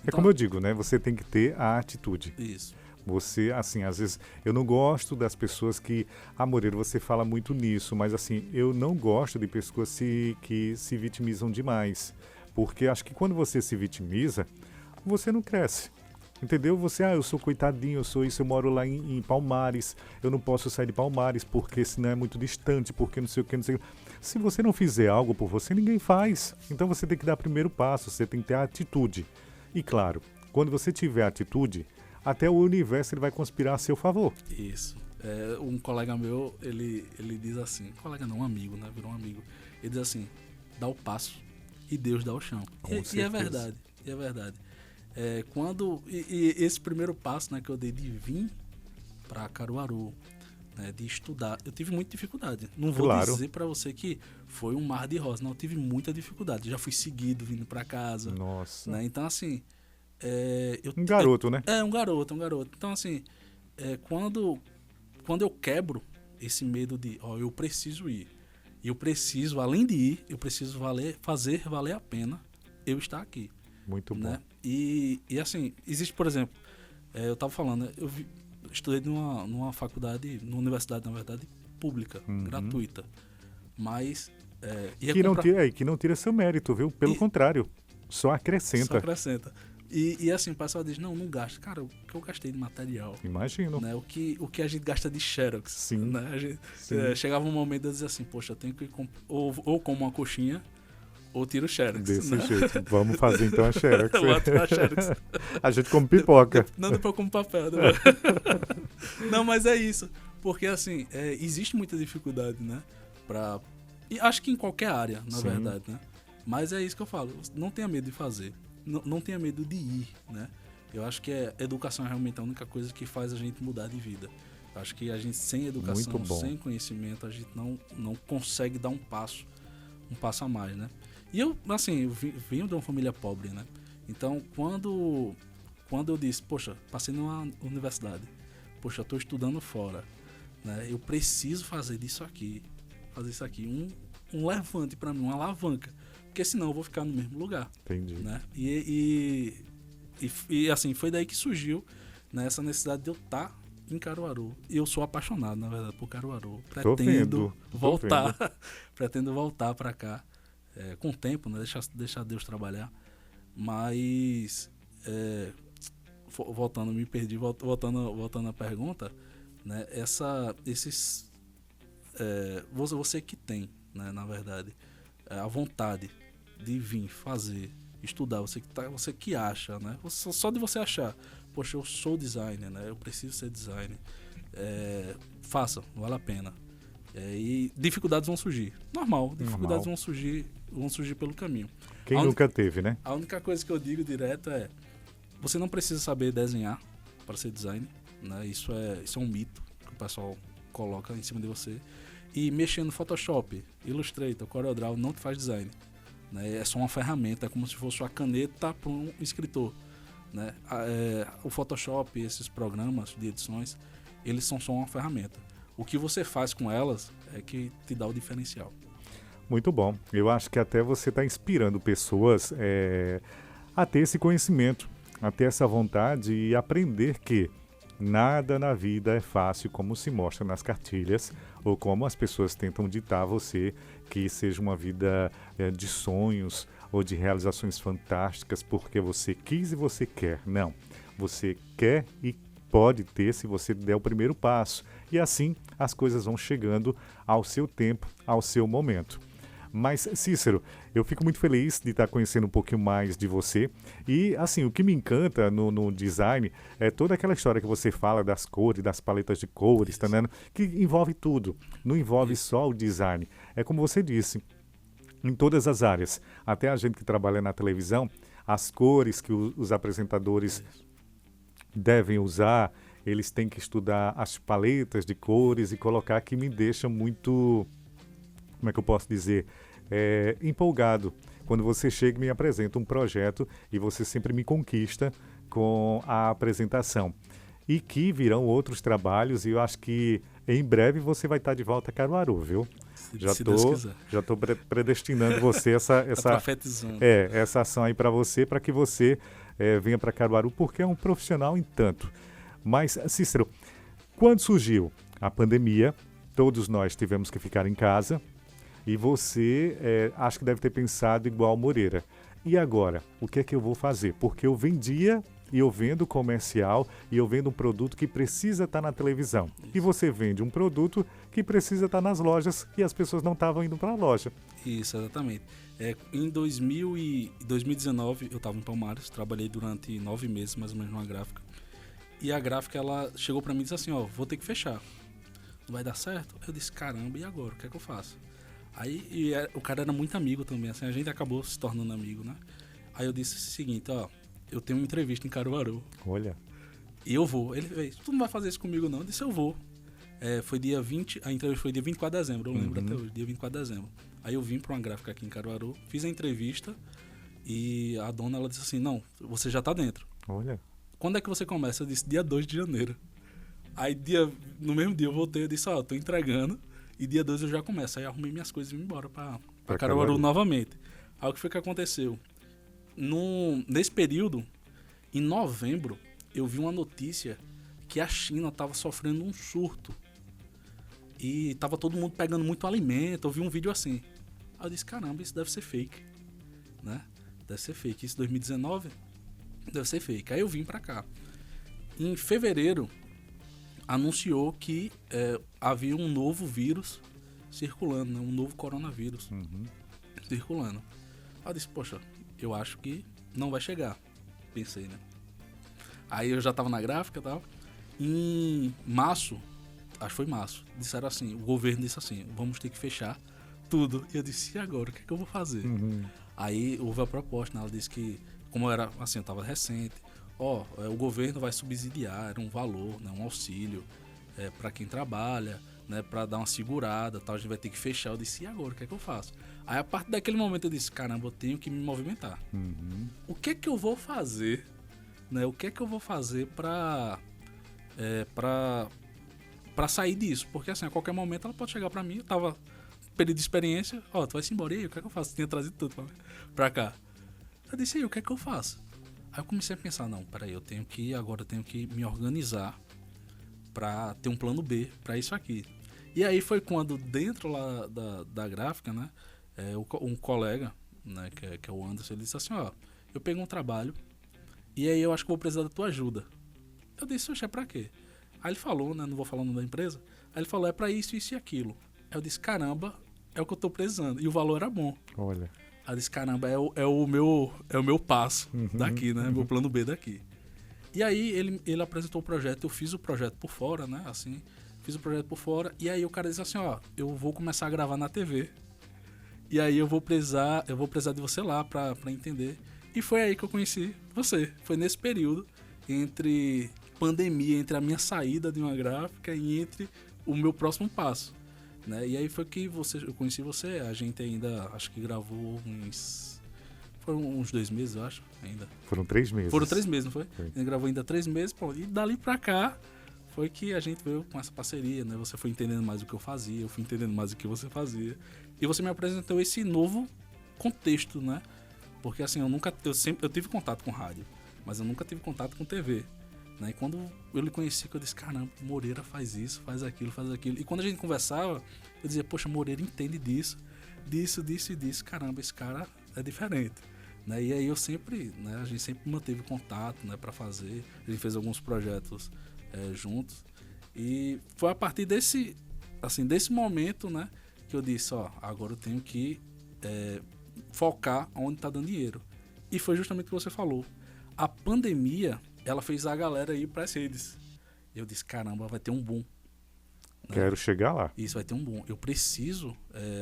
É como eu digo, né? Você tem que ter a atitude. Isso. Você, assim, às vezes, eu não gosto das pessoas que... Moreira, você fala muito nisso, mas assim, eu não gosto de pessoas que se vitimizam demais. Porque acho que quando você se vitimiza, você não cresce. Entendeu? Você, eu sou coitadinho, eu sou isso, eu moro lá em Palmares, eu não posso sair de Palmares porque senão é muito distante, porque não sei o que, não sei o que. Se você não fizer algo por você, ninguém faz. Então você tem que dar o primeiro passo, você tem que ter a atitude. E claro, quando você tiver atitude, até o universo ele vai conspirar a seu favor. Isso. Um colega meu, ele diz assim, colega não, um amigo, né? Virou um amigo. Ele diz assim, dá o passo e Deus dá o chão. E é verdade, e é verdade. E esse primeiro passo, né, que eu dei de vir para Caruaru, né, de estudar, eu tive muita dificuldade. Não vou dizer para você que foi um mar de rosas, não, eu tive muita dificuldade. Já fui seguido vindo para casa. Nossa. Né? Então, assim... um garoto, né? Um garoto. Então, assim, quando eu quebro esse medo de, eu preciso ir, e eu preciso, além de ir, eu preciso fazer valer a pena eu estar aqui. Muito bom. Né? E assim, existe, por exemplo, eu estava falando, eu estudei numa faculdade, numa universidade, na verdade, pública, gratuita. Mas... que não tira seu mérito, viu? Pelo contrário, só acrescenta. E assim, o pessoal diz, não gasta. Cara, o que eu gastei de material? Imagino. Né? O que a gente gasta de xerox. Sim. Né? A gente, chegava um momento de eu dizer assim, poxa, eu tenho que ir ou como uma coxinha, ou tiro o xerox. Desse né? jeito. Vamos fazer então a xerox. A xerox. A gente come pipoca. Não, depois eu como papel. Não, mas é isso. Porque assim, existe muita dificuldade, né? E acho que em qualquer área, na verdade, né? Mas é isso que eu falo. Não tenha medo de fazer. Não tenha medo de ir, né? Eu acho que educação é realmente a única coisa que faz a gente mudar de vida. Eu acho que a gente sem educação, sem conhecimento, a gente não consegue dar um passo a mais, né? E eu, assim, eu venho de uma família pobre, né? Então, quando eu disse, poxa, passei numa universidade, poxa, eu tô estudando fora, né? Eu preciso fazer isso aqui, um levante para mim, uma alavanca. Porque senão eu vou ficar no mesmo lugar. Entendi. Né? E assim, foi daí que surgiu, né, essa necessidade de eu estar em Caruaru. E eu sou apaixonado, na verdade, por Caruaru. Pretendo voltar para cá com o tempo, né? Deixar Deus trabalhar. Mas, voltando, me perdi, voltando à pergunta, né? Você que tem, né, na verdade, a vontade de vir fazer, estudar, você que acha, né? Só de você achar, poxa, eu sou designer, né? Eu preciso ser designer. Faça, vale a pena. E dificuldades vão surgir. Normal, dificuldades vão surgir pelo caminho. Quem nunca teve, né? A única coisa que eu digo direto é, você não precisa saber desenhar para ser designer, né? Isso é um mito que o pessoal coloca em cima de você. E mexer no Photoshop, Illustrator, CorelDRAW não te faz design, né? É só uma ferramenta, é como se fosse uma caneta para um escritor, né? O Photoshop, esses programas de edições, eles são só uma ferramenta. O que você faz com elas é que te dá o diferencial. Muito bom. Eu acho que até você está inspirando pessoas a ter esse conhecimento, a ter essa vontade e aprender que nada na vida é fácil como se mostra nas cartilhas ou como as pessoas tentam ditar a você que seja uma vida de sonhos ou de realizações fantásticas porque você quis e você quer. Não. Você quer e pode ter se você der o primeiro passo. E assim as coisas vão chegando ao seu tempo, ao seu momento. Mas, Cícero, eu fico muito feliz de estar conhecendo um pouquinho mais de você. E, assim, o que me encanta no design é toda aquela história que você fala das cores, das paletas de cores, tá vendo? Que envolve tudo. Não envolve só o design. É como você disse, em todas as áreas. Até a gente que trabalha na televisão, as cores que os apresentadores devem usar, eles têm que estudar as paletas de cores e colocar, que me deixa muito, como é que eu posso dizer, empolgado. Quando você chega e me apresenta um projeto e você sempre me conquista com a apresentação. E que virão outros trabalhos e eu acho que em breve você vai estar de volta a Caruaru, viu? Se Deus quiser. Já estou predestinando você essa essa ação aí para você, para que você venha para Caruaru, porque é um profissional em tanto. Mas, Cícero, quando surgiu a pandemia, todos nós tivemos que ficar em casa e você acho que deve ter pensado igual Moreira. E agora, o que é que eu vou fazer? Porque eu vendia e eu vendo comercial e eu vendo um produto que precisa estar na televisão. E você vende um produto que precisa estar nas lojas e as pessoas não estavam indo para a loja. Isso, exatamente. Em 2019, eu estava em Palmares, trabalhei durante 9 meses, mais ou menos, numa gráfica. E a gráfica, ela chegou para mim e disse assim, vou ter que fechar. Não vai dar certo? Eu disse, caramba, e agora? O que é que eu faço? Aí, o cara era muito amigo também, assim, a gente acabou se tornando amigo, né? Aí eu disse o seguinte, eu tenho uma entrevista em Caruaru. Olha. E eu vou. Ele fez, tu não vai fazer isso comigo não? Eu disse, eu vou. Foi dia 20, a entrevista foi dia 24 de dezembro, eu lembro até hoje, dia 24 de dezembro. Aí eu vim para uma gráfica aqui em Caruaru, fiz a entrevista e a dona, ela disse assim, não, você já tá dentro. Olha. Quando é que você começa? Eu disse, dia 2 de janeiro. Aí no mesmo dia eu voltei, eu disse, tô entregando e dia 2 eu já começo. Aí arrumei minhas coisas e vim embora para Caruaru novamente. Aí o que foi que aconteceu? Nesse período, em novembro, eu vi uma notícia que a China estava sofrendo um surto. E estava todo mundo pegando muito alimento. Eu vi um vídeo assim. Aí eu disse, caramba, isso deve ser fake. Né? Deve ser fake. Isso 2019 deve ser fake. Aí eu vim para cá. Em fevereiro, anunciou que havia um novo vírus circulando, né? Um novo coronavírus circulando. Aí eu disse, poxa, eu acho que não vai chegar. Pensei, né? Aí eu já tava na gráfica e tal. Em março, acho que foi março, disseram assim, o governo disse assim, vamos ter que fechar tudo. E eu disse, e agora? O que é que eu vou fazer? Aí houve a proposta, né? Ela disse que, como eu era assim, eu tava recente, o governo vai subsidiar, era um valor, né? Um auxílio para quem trabalha, né? Para dar uma segurada, tal, a gente vai ter que fechar. Eu disse, e agora? O que é que eu faço? Aí a partir daquele momento eu disse, caramba, eu tenho que me movimentar. O que é que eu vou fazer, né? O que é que eu vou fazer para sair disso? Porque assim, a qualquer momento ela pode chegar para mim, eu tava período de experiência, tu vai se embora, e aí, o que é que eu faço? Eu tinha trazido tudo pra cá. Eu disse, e aí, o que é que eu faço? Aí eu comecei a pensar, não, peraí, eu tenho que me organizar para ter um plano B para isso aqui. E aí foi quando, dentro lá da gráfica, né, um colega, né, que é o Anderson, ele disse assim, eu peguei um trabalho e aí eu acho que vou precisar da tua ajuda. Eu disse, oxe, é pra quê? Aí ele falou, né, não vou falar o nome da empresa, aí ele falou, é pra isso, isso e aquilo. Aí eu disse, caramba, é o que eu tô precisando. E o valor era bom. Olha. Aí eu disse, caramba, é o meu passo daqui, né, meu plano B daqui. E aí ele apresentou o projeto, eu fiz o projeto por fora, né, assim, fiz o projeto por fora, e aí o cara disse assim, eu vou começar a gravar na TV. E aí eu vou precisar de você lá pra entender. E foi aí que eu conheci você. Foi nesse período, entre pandemia, entre a minha saída de uma gráfica e entre o meu próximo passo, né? E aí foi que eu conheci você, a gente ainda, acho que gravou foram uns 2 meses, eu acho, ainda. Foram 3 meses. Foram 3 meses, não foi? A gente gravou ainda 3 meses, pô, e dali pra cá foi que a gente veio com essa parceria, né? Você foi entendendo mais o que eu fazia, eu fui entendendo mais o que você fazia. E você me apresentou esse novo contexto, né? Porque assim, eu tive contato com rádio, mas eu nunca tive contato com TV. Né? E quando eu lhe conheci, eu disse, caramba, Moreira faz isso, faz aquilo, faz aquilo. E quando a gente conversava, eu dizia, poxa, Moreira entende disso e disso. Caramba, esse cara é diferente. Né? E aí eu sempre, né, a gente sempre manteve contato, né, para fazer. A gente fez alguns projetos juntos. E foi a partir desse momento, né, que eu disse, agora eu tenho que focar onde está dando dinheiro. E foi justamente o que você falou. A pandemia, ela fez a galera ir para as redes. Eu disse, caramba, vai ter um boom. Né? Quero chegar lá. Isso, vai ter um boom. Eu preciso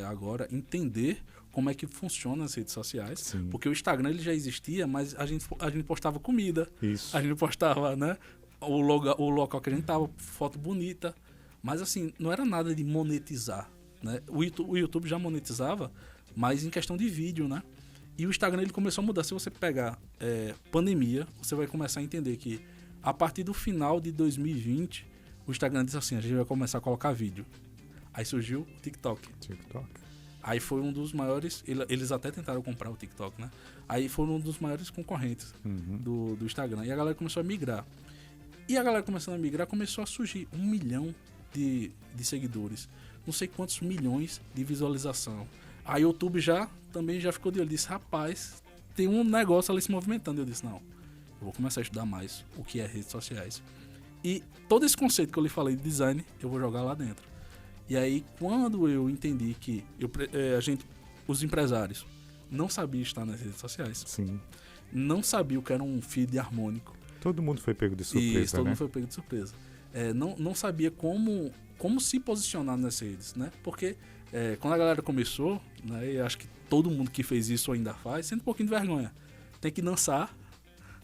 agora entender como é que funciona as redes sociais. Sim. Porque o Instagram ele já existia, mas a gente postava comida. Isso. A gente postava, né, o local que a gente tava, foto bonita. Mas assim, não era nada de monetizar. Né? O YouTube já monetizava, mas em questão de vídeo, né? E o Instagram ele começou a mudar. Se você pegar pandemia, você vai começar a entender que a partir do final de 2020, o Instagram disse assim, a gente vai começar a colocar vídeo. Aí surgiu o TikTok. Aí foi um dos maiores, eles até tentaram comprar o TikTok, né? Aí foram um dos maiores concorrentes do Instagram. E a galera começou a migrar. E a galera começando a migrar, começou a surgir 1 milhão de seguidores. Não sei quantos milhões de visualização. A YouTube também já ficou de olho. Disse, rapaz, tem um negócio ali se movimentando. Eu disse, não, eu vou começar a estudar mais o que é redes sociais. E todo esse conceito que eu lhe falei de design, eu vou jogar lá dentro. E aí, quando eu entendi que os empresários não sabiam estar nas redes sociais, Sim. não sabiam o que era um feed harmônico. Todo mundo foi pego de surpresa, Isso, todo mundo foi pego de surpresa. Não sabia como se posicionar nas redes, né? Porque quando a galera começou, né, e acho que todo mundo que fez isso ainda faz, sente um pouquinho de vergonha. Tem que dançar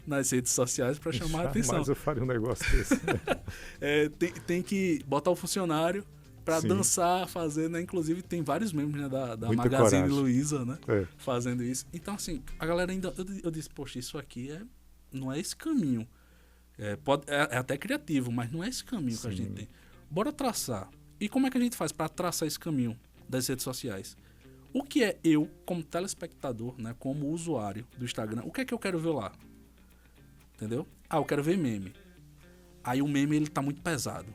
nas redes sociais para chamar a atenção. Mas eu faria um negócio desse. Tem que botar o funcionário para dançar, fazer, né? Inclusive tem vários membros, né, da Magazine Luiza, né? Fazendo isso. Então, assim, a galera ainda... Eu disse, poxa, isso aqui não é esse caminho. É até criativo, mas não é esse caminho que a gente tem. Bora traçar. E como é que a gente faz para traçar esse caminho das redes sociais? O que é eu, como telespectador, né, como usuário do Instagram, o que é que eu quero ver lá? Entendeu? Eu quero ver meme. Aí o meme, ele tá muito pesado.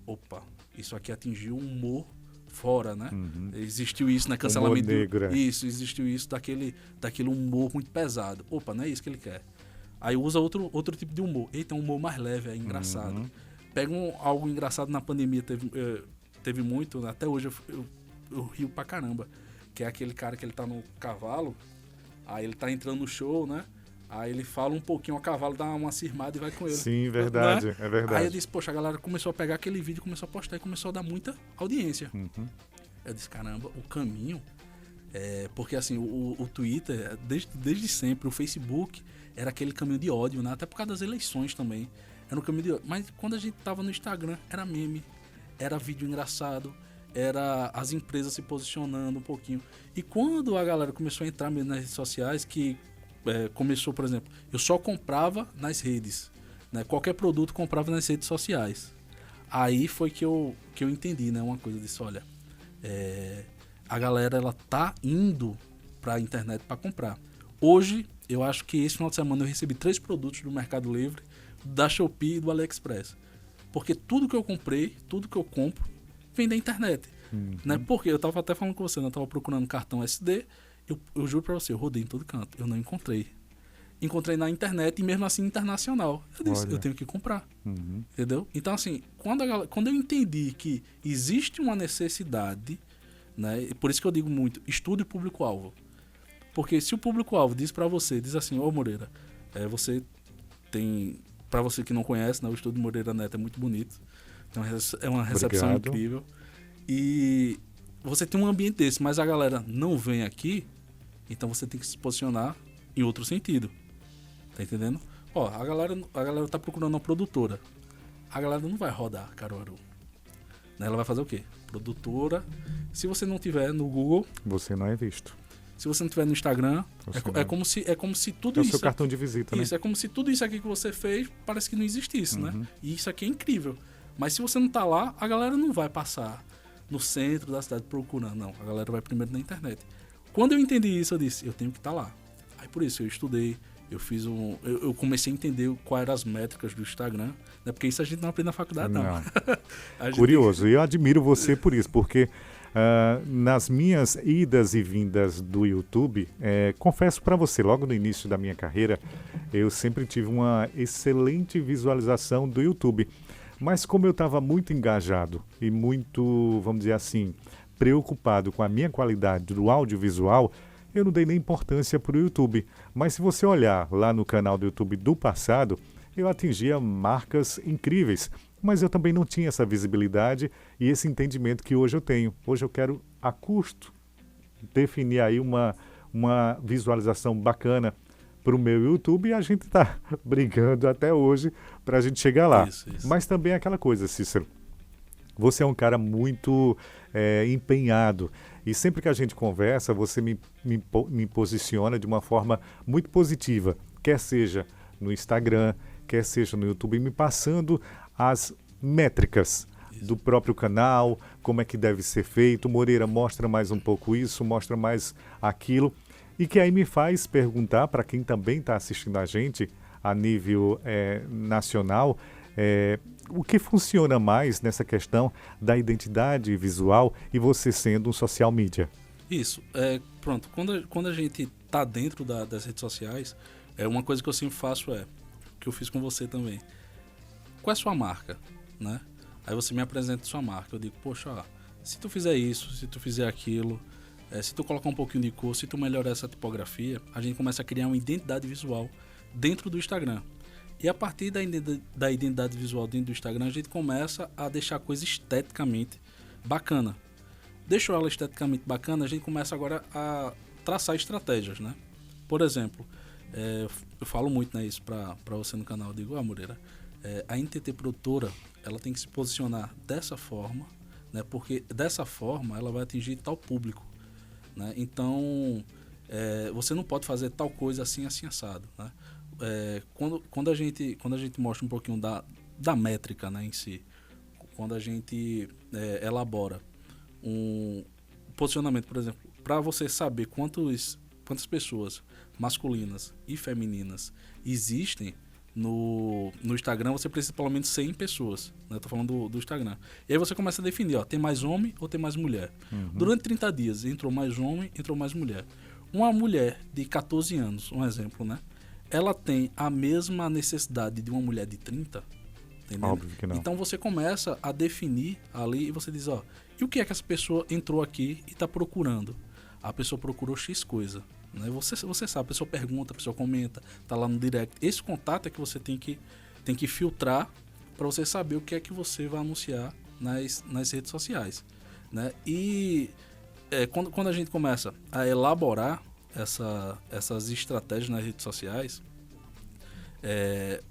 Opa, isso aqui atingiu um humor fora, né? Existiu isso, né? Cancelamento. Humor negro, Isso, existiu isso daquele humor muito pesado. Opa, não é isso que ele quer. Aí usa outro tipo de humor. Eita, um humor mais leve, é engraçado. Pega algo engraçado na pandemia, teve muito, né? Até hoje eu rio pra caramba. Que é aquele cara que ele tá no cavalo, aí ele tá entrando no show, né? Aí ele fala um pouquinho, o cavalo dá uma cismada e vai com ele. Sim, verdade, né? É verdade. Aí eu disse, poxa, a galera começou a pegar aquele vídeo, começou a postar e começou a dar muita audiência. Eu disse, caramba, o caminho... porque assim, o Twitter, desde sempre, o Facebook era aquele caminho de ódio, né? Até por causa das eleições também. Era um caminho de ódio. Mas quando a gente tava no Instagram, era meme, era vídeo engraçado, era as empresas se posicionando um pouquinho. E quando a galera começou a entrar mesmo nas redes sociais, que começou, por exemplo, eu só comprava nas redes, né? Qualquer produto comprava nas redes sociais. Aí foi que eu entendi, né? Uma coisa disso, olha, a galera, ela tá indo pra internet para comprar. Hoje, eu acho que esse final de semana eu recebi 3 produtos do Mercado Livre, da Shopee e do AliExpress. Porque tudo que eu comprei, tudo que eu compro, vem da internet. Né? Porque eu tava até falando com você, né? Eu tava procurando cartão SD, eu juro pra você, eu rodei em todo canto, eu não encontrei. Encontrei na internet e mesmo assim internacional. Eu disse, eu tenho que comprar. Entendeu? Então, assim, quando eu entendi que existe uma necessidade, né? Por isso que eu digo muito, estude o público-alvo. Porque se o público-alvo diz assim, ô Moreira, você tem... Pra você que não conhece, né, o Estúdio Moreira Neto é muito bonito. Então é uma recepção incrível. E você tem um ambiente desse, mas a galera não vem aqui, então você tem que se posicionar em outro sentido. Tá entendendo? A galera tá procurando uma produtora. A galera não vai rodar Caruaru. Né? Ela vai fazer o quê? Produtora. Se você não tiver no Google... Você não é visto. Se você não tiver no Instagram, é como se tudo isso... É o seu cartão de visita, né? Isso, é como se tudo isso aqui que você fez parece que não existisse, né? E isso aqui é incrível. Mas se você não tá lá, a galera não vai passar no centro da cidade procurando, não. A galera vai primeiro na internet. Quando eu entendi isso, eu disse, eu tenho que estar lá. Aí por isso eu estudei, eu comecei a entender quais eram as métricas do Instagram, né? Porque isso a gente não aprende na faculdade, não. Curioso, e eu admiro você por isso, porque nas minhas idas e vindas do YouTube, confesso para você, logo no início da minha carreira, eu sempre tive uma excelente visualização do YouTube. Mas como eu estava muito engajado e muito, vamos dizer assim, preocupado com a minha qualidade do audiovisual, eu não dei nem importância para o YouTube. Mas se você olhar lá no canal do YouTube do passado, eu atingia marcas incríveis. Mas eu também não tinha essa visibilidade e esse entendimento que hoje eu tenho. Hoje eu quero, a custo, definir aí uma visualização bacana para o meu YouTube e a gente está brigando até hoje para a gente chegar lá. Isso. Mas também é aquela coisa, Cícero. Você é um cara muito empenhado e sempre que a gente conversa, você me posiciona de uma forma muito positiva, quer seja no Instagram, quer seja no YouTube, me passando as métricas do próprio canal, como é que deve ser feito. Moreira mostra mais um pouco isso, mostra mais aquilo, e que aí me faz perguntar para quem também está assistindo a gente a nível nacional, o que funciona mais nessa questão da identidade visual e você sendo um social media? Isso. Pronto, quando a gente tá dentro das redes sociais, uma coisa que eu sempre faço que eu fiz com você também. Qual é a sua marca, né? Aí você me apresenta a sua marca. Eu digo, poxa, ó, se tu fizer isso, se tu fizer aquilo, se tu colocar um pouquinho de cor, se tu melhorar essa tipografia, a gente começa a criar uma identidade visual dentro do Instagram. E a partir da identidade visual dentro do Instagram, a gente começa a deixar a coisa esteticamente bacana. Deixou ela esteticamente bacana, a gente começa agora a traçar estratégias, né? Por exemplo, eu falo muito, né, isso pra você no canal. Eu digo, Moreira, a NTT Produtora, ela tem que se posicionar dessa forma, né? Porque dessa forma ela vai atingir tal público, né? Então, você não pode fazer tal coisa assim, assim, assado, né? Quando a gente mostra um pouquinho da métrica, né, em si, quando a gente elabora um posicionamento, por exemplo, para você saber quantas pessoas masculinas e femininas existem no Instagram, você precisa pelo menos 100 pessoas, né? Tô falando do Instagram. E aí você começa a definir, ó, tem mais homem ou tem mais mulher. Uhum. Durante 30 dias entrou mais homem, entrou mais mulher. Uma mulher de 14 anos, um exemplo, né? Ela tem a mesma necessidade de uma mulher de 30, entendeu? Óbvio que não. Então você começa a definir ali e você diz, ó, e o que é que essa pessoa entrou aqui e está procurando? A pessoa procurou X coisa, né? Você sabe, a pessoa pergunta, a pessoa comenta, tá lá no direct. Esse contato é que você tem que filtrar para você saber o que é que você vai anunciar nas redes sociais, né? E quando a gente começa a elaborar essas estratégias nas redes sociais,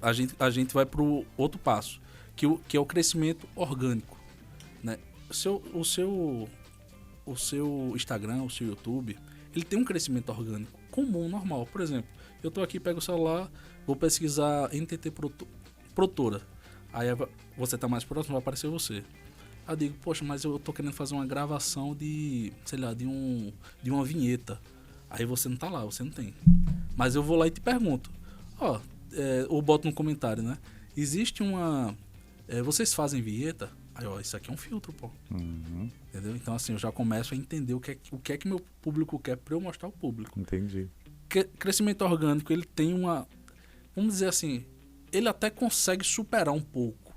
a gente vai para o outro passo, que é o crescimento orgânico, né? O seu Instagram, o seu YouTube, ele tem um crescimento orgânico comum, normal. Por exemplo, eu estou aqui, pego o celular, vou pesquisar NTT Produtora. Aí você está mais próximo, vai aparecer você. Aí eu digo, poxa, mas eu estou querendo fazer uma gravação de uma vinheta. Aí você não tá lá, você não tem. Mas eu vou lá e te pergunto. Ou boto no comentário, né? Existe vocês fazem vinheta? Aí, isso aqui é um filtro, pô. Uhum. Entendeu? Então, assim, eu já começo a entender o que é que meu público quer pra eu mostrar ao público. Entendi. Crescimento orgânico, ele tem vamos dizer assim, ele até consegue superar um pouco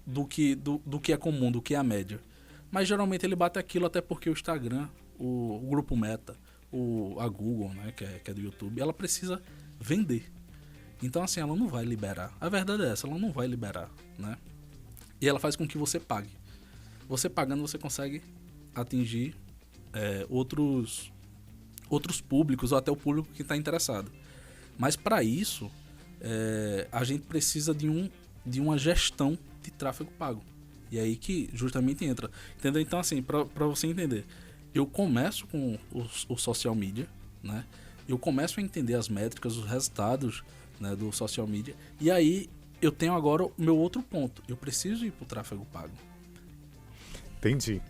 do que é comum, do que é a média. Mas, geralmente, ele bate aquilo até porque o Instagram, o grupo Meta, a Google, né, que é do YouTube, ela precisa vender. Então, assim, ela não vai liberar. A verdade é essa, ela não vai liberar, né? E ela faz com que você pague. Você pagando, você consegue atingir outros públicos, ou até o público que está interessado. Mas, para isso, a gente precisa de uma gestão de tráfego pago. E é aí que justamente entra. Entendeu? Então, assim, para você entender, eu começo com o social media, né? Eu começo a entender as métricas, os resultados, né, do social media. E aí eu tenho agora o meu outro ponto. Eu preciso ir para o tráfego pago. Entendi.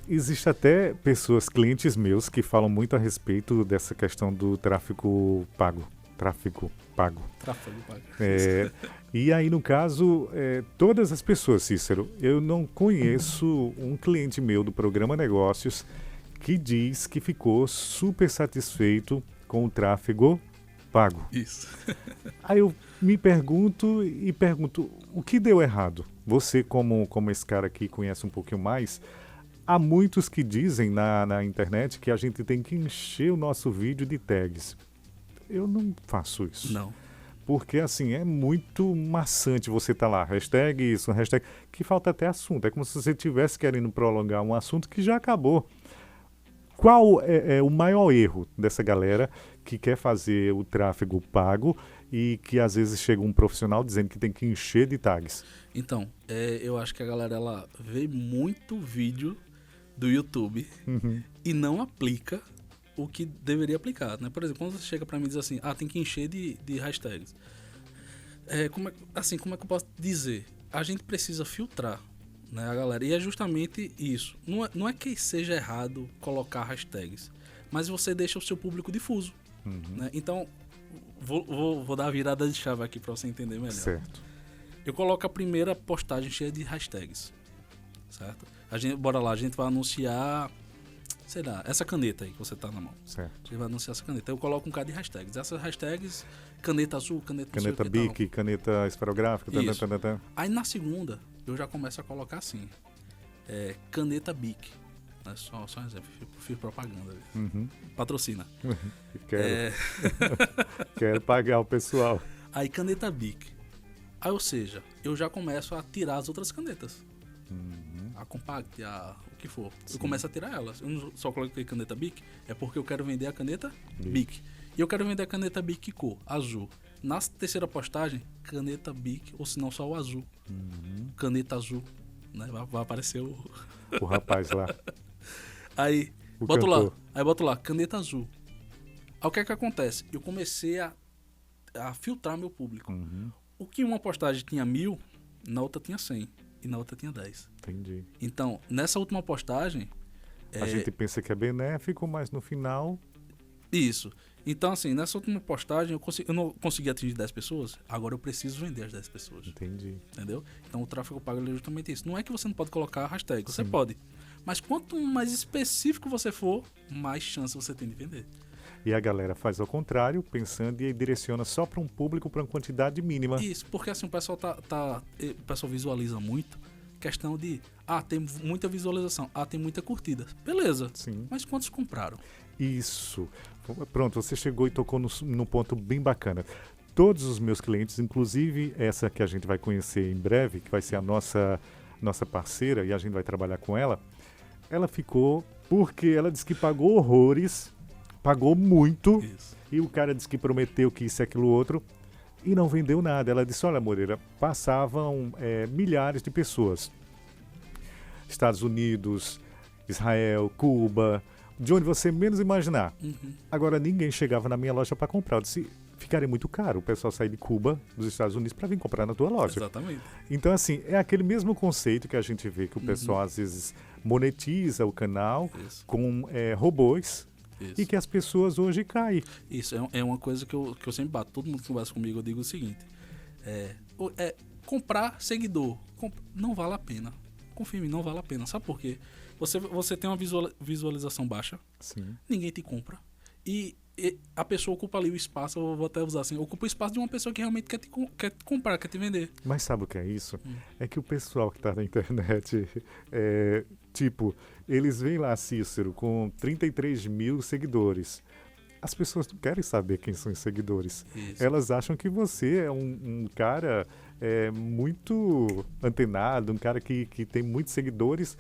Existe até pessoas, clientes meus, que falam muito a respeito dessa questão do tráfego pago. Tráfego pago. Tráfego pago. E aí, no caso, todas as pessoas, Cícero, eu não conheço um cliente meu do programa Negócios que diz que ficou super satisfeito com o tráfego pago. Isso. Aí eu me pergunto, o que deu errado? Você, como esse cara aqui conhece um pouquinho mais, há muitos que dizem na internet que a gente tem que encher o nosso vídeo de tags. Eu não faço isso. Não. Porque, assim, é muito maçante você estar lá, hashtag isso, hashtag... que falta até assunto. É como se você estivesse querendo prolongar um assunto que já acabou. Qual é o maior erro dessa galera que quer fazer o tráfego pago e que às vezes chega um profissional dizendo que tem que encher de tags? Então, eu acho que a galera ela vê muito vídeo do YouTube e não aplica o que deveria aplicar, né? Por exemplo, quando você chega pra mim e diz assim, tem que encher de hashtags. Como é que eu posso dizer? A gente precisa filtrar, né, a galera. E é justamente isso. Não é que seja errado colocar hashtags, mas você deixa o seu público difuso. Né? Então, vou dar a virada de chave aqui pra você entender melhor. Certo. Eu coloco a primeira postagem cheia de hashtags, certo? Bora lá, a gente vai anunciar, sei lá, essa caneta aí que você tá na mão. Certo. A gente vai anunciar essa caneta. Eu coloco um bocado de hashtags. Essas hashtags, caneta azul, caneta Bic, caneta esferográfica. Aí na segunda, eu já começo a colocar assim, caneta Bic. É só um exemplo, fiz propaganda. Patrocina. Quero. Quero pagar o pessoal. Aí caneta Bic. Aí, ou seja, eu já começo a tirar as outras canetas. A Compact, o que for. Sim. Eu começo a tirar elas. Eu não só coloquei caneta Bic, é porque eu quero vender a caneta Bic. E eu quero vender a caneta Bic cor, azul. Na terceira postagem, caneta Bic, ou se não só o azul. Caneta azul. Né? Vai aparecer o rapaz lá. Aí, boto lá, caneta azul. Aí o que é que acontece? Eu comecei a filtrar meu público. O que uma postagem tinha 1000, na outra tinha 100. E na outra tinha 10. Entendi. Então, nessa última postagem... A gente pensa que é benéfico, mas no final... Isso. Então, assim, nessa última postagem, eu não consegui atingir 10 pessoas, agora eu preciso vender as 10 pessoas. Entendi. Entendeu? Então, o tráfego pago é justamente isso. Não é que você não pode colocar hashtag, você Sim. pode. Mas quanto mais específico você for, mais chance você tem de vender. E a galera faz ao contrário, pensando e direciona só para um público, para uma quantidade mínima. Isso, porque assim, o pessoal o pessoal visualiza muito questão de, tem muita visualização, tem muita curtida. Beleza, Sim. Mas quantos compraram? Isso. Pronto, você chegou e tocou num ponto bem bacana. Todos os meus clientes, inclusive essa que a gente vai conhecer em breve, que vai ser a nossa parceira e a gente vai trabalhar com ela ficou porque ela disse que pagou horrores, pagou muito, Isso. E o cara disse que prometeu que isso e aquilo outro, e não vendeu nada. Ela disse, olha, Moreira, passavam milhares de pessoas. Estados Unidos, Israel, Cuba, de onde você menos imaginar. Agora, ninguém chegava na minha loja para comprar. Eu disse, ficaria muito caro o pessoal sair de Cuba, dos Estados Unidos, para vir comprar na tua loja. Exatamente. Então, assim, é aquele mesmo conceito que a gente vê que o pessoal, às vezes, monetiza o canal com robôs. Isso. E que as pessoas hoje caem. Isso, é uma coisa que eu sempre bato. Todo mundo que conversa comigo, eu digo o seguinte. Comprar seguidor não vale a pena. Confia em mim, não vale a pena. Sabe por quê? Você tem uma visualização baixa. Sim. Ninguém te compra. E a pessoa ocupa ali o espaço, eu vou até usar assim, ocupa o espaço de uma pessoa que realmente quer te comprar, quer te vender. Mas sabe o que é isso? É que o pessoal que está na internet, tipo, eles veem lá Cícero com 33 mil seguidores. As pessoas não querem saber quem são os seguidores. Isso. Elas acham que você é um cara muito antenado, um cara que tem muitos seguidores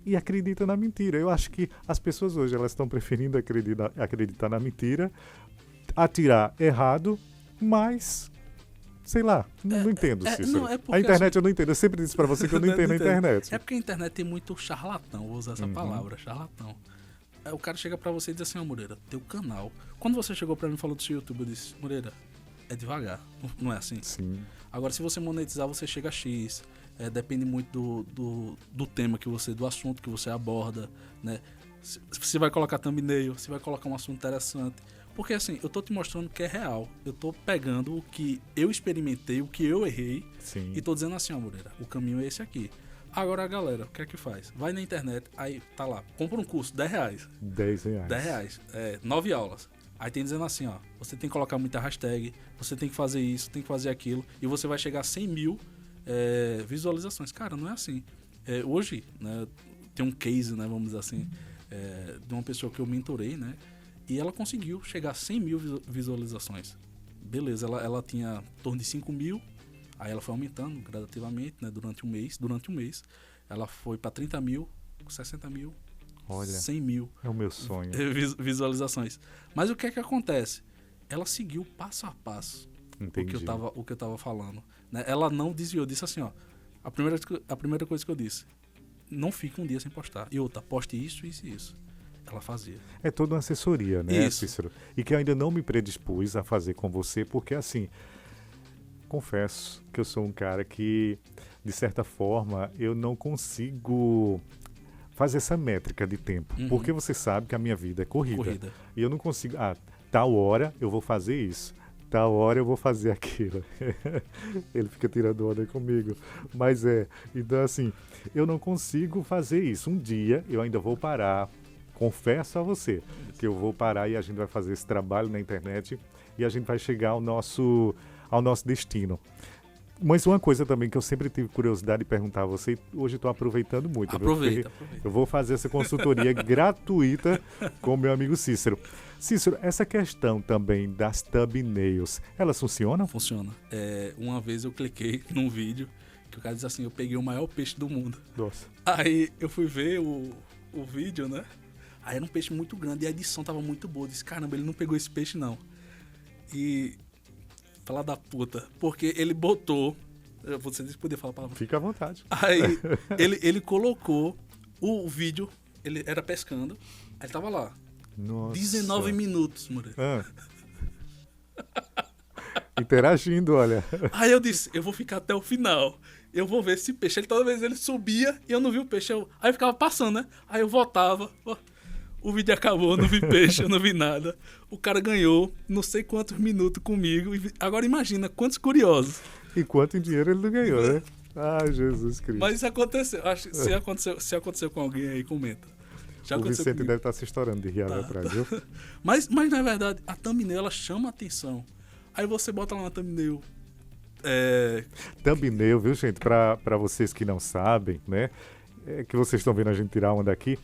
e acredita na mentira. Eu acho que as pessoas hoje elas estão preferindo acreditar na mentira, atirar errado, mas sei lá, não entendo, Cícero. A internet eu não entendo. Eu sempre disse pra você que eu não entendo a internet. É porque a internet tem muito charlatão, vou usar essa palavra, charlatão. O cara chega pra você e diz assim, Moreira, teu canal. Quando você chegou pra mim e falou do seu YouTube, eu disse, Moreira, é devagar, não é assim? Sim. Agora, se você monetizar, você chega a X. Depende muito do tema do assunto que você aborda, né? Se você vai colocar thumbnail, se vai colocar um assunto interessante. Porque assim, eu tô te mostrando que é real. Eu tô pegando o que eu experimentei, o que eu errei. Sim. E tô dizendo assim, ó, Moreira, o caminho é esse aqui. Agora a galera, o que é que faz? Vai na internet, aí tá lá, compra um curso, R$10. R$10. 9 aulas. Aí tem dizendo assim, ó, você tem que colocar muita hashtag, você tem que fazer isso, tem que fazer aquilo, e você vai chegar a 100 mil visualizações. Cara, não é assim. Hoje, né, tem um case, né, vamos dizer assim, de uma pessoa que eu mentorei, né, e ela conseguiu chegar a 100 mil visualizações. Beleza, ela tinha em torno de 5 mil, aí ela foi aumentando gradativamente, né, durante um mês, ela foi para 30 mil, 60 mil, olha, 100 mil. É o meu sonho. Visualizações. Mas o que é que acontece? Ela seguiu passo a passo o que eu tava falando. Né? Ela não desviou, disse assim, ó. A primeira coisa que eu disse, não fique um dia sem postar. E outra, poste isso, isso e isso. Ela fazia. É toda uma assessoria, né, Isso. Cícero? E que eu ainda não me predispus a fazer com você, porque assim, confesso que eu sou um cara que, de certa forma, eu não consigo fazer essa métrica de tempo. Uhum. Porque você sabe que a minha vida é corrida. E eu não consigo, tal hora eu vou fazer isso, tal hora eu vou fazer aquilo. Ele fica tirando onda comigo. Mas então assim, eu não consigo fazer isso. Um dia eu ainda vou parar, confesso a você, que eu vou parar e a gente vai fazer esse trabalho na internet e a gente vai chegar ao nosso destino. Mas uma coisa também que eu sempre tive curiosidade de perguntar a você, e hoje estou aproveitando muito. Aproveita. Eu vou fazer essa consultoria gratuita com o meu amigo Cícero. Cícero, essa questão também das thumbnails, elas funcionam? Funciona. Uma vez eu cliquei num vídeo que o cara diz assim, eu peguei o maior peixe do mundo. Nossa. Aí eu fui ver o vídeo, né? Aí era um peixe muito grande e a edição tava muito boa. Eu disse, caramba, ele não pegou esse peixe não. E... falar da puta, porque ele botou... Você disse que podia falar a palavra. Fica à vontade. Aí ele colocou o vídeo, ele era pescando, aí tava lá. Nossa. 19 minutos, Moreira. Interagindo, olha. Aí eu disse, eu vou ficar até o final. Eu vou ver esse peixe. Toda vez ele subia e eu não vi o peixe. Aí eu ficava passando, né? Aí eu voltava. O vídeo acabou, eu não vi peixe, eu não vi nada. O cara ganhou não sei quantos minutos comigo. Agora imagina quantos curiosos. E quanto em dinheiro ele não ganhou, né? Ai, Jesus Cristo. Mas isso aconteceu. Acho que se aconteceu com alguém aí, comenta. O Vicente deve estar se estourando de rir atrás, viu? Mas na verdade, a thumbnail, ela chama a atenção. Aí você bota lá na thumbnail. Thumbnail, viu, gente? Para vocês que não sabem, né? Que vocês estão vendo a gente tirar uma daqui.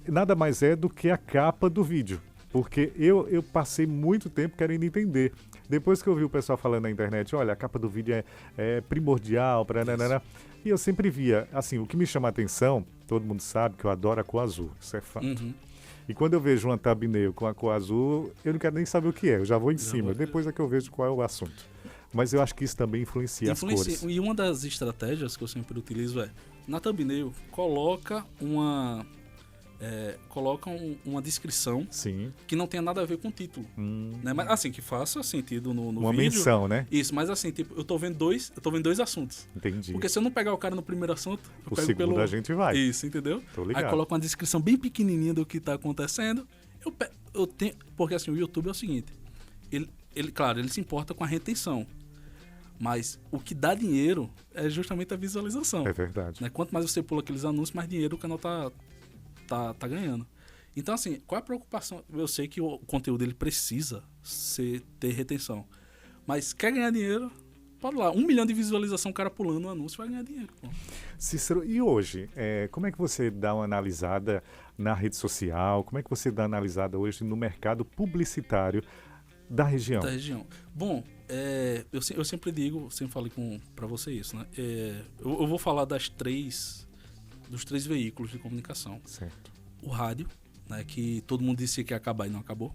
Nada mais é do que a capa do vídeo. Porque eu passei muito tempo querendo entender. Depois que eu vi o pessoal falando na internet, olha, a capa do vídeo é primordial, e eu sempre via, assim, o que me chama a atenção, todo mundo sabe que eu adoro a cor azul, isso é fato. Uhum. E quando eu vejo uma thumbnail com a cor azul, eu não quero nem saber o que é, eu já vou em cima, depois é que eu vejo qual é o assunto. Mas eu acho que isso também influencia as cores. E uma das estratégias que eu sempre utilizo na thumbnail, coloca uma descrição. Sim. Que não tenha nada a ver com o título. Né? Mas assim, que faça sentido no uma vídeo. Uma menção, né? Isso, mas assim, tipo, eu tô vendo dois assuntos. Entendi. Porque se eu não pegar o cara no primeiro assunto, eu o pego segundo a gente vai. Isso, entendeu? Tô ligado. Aí coloca uma descrição bem pequenininha do que tá acontecendo. Eu tenho... Porque assim, o YouTube é o seguinte. Claro, ele se importa com a retenção. Mas o que dá dinheiro é justamente a visualização. É verdade. Né? Quanto mais você pula aqueles anúncios, mais dinheiro o canal tá ganhando. Então, assim, qual é a preocupação? Eu sei que o conteúdo ele precisa ter retenção. Mas quer ganhar dinheiro? Pode lá. 1 milhão de visualização, o cara pulando um anúncio vai ganhar dinheiro. Pô. Cícero, e hoje? Como é que você dá uma analisada na rede social? Como é que você dá uma analisada hoje no mercado publicitário da região? Da região. Bom, eu sempre digo, sempre falei para você isso, né? Eu vou falar dos 3 veículos de comunicação. Certo. O rádio, né, que todo mundo disse que ia acabar e não acabou.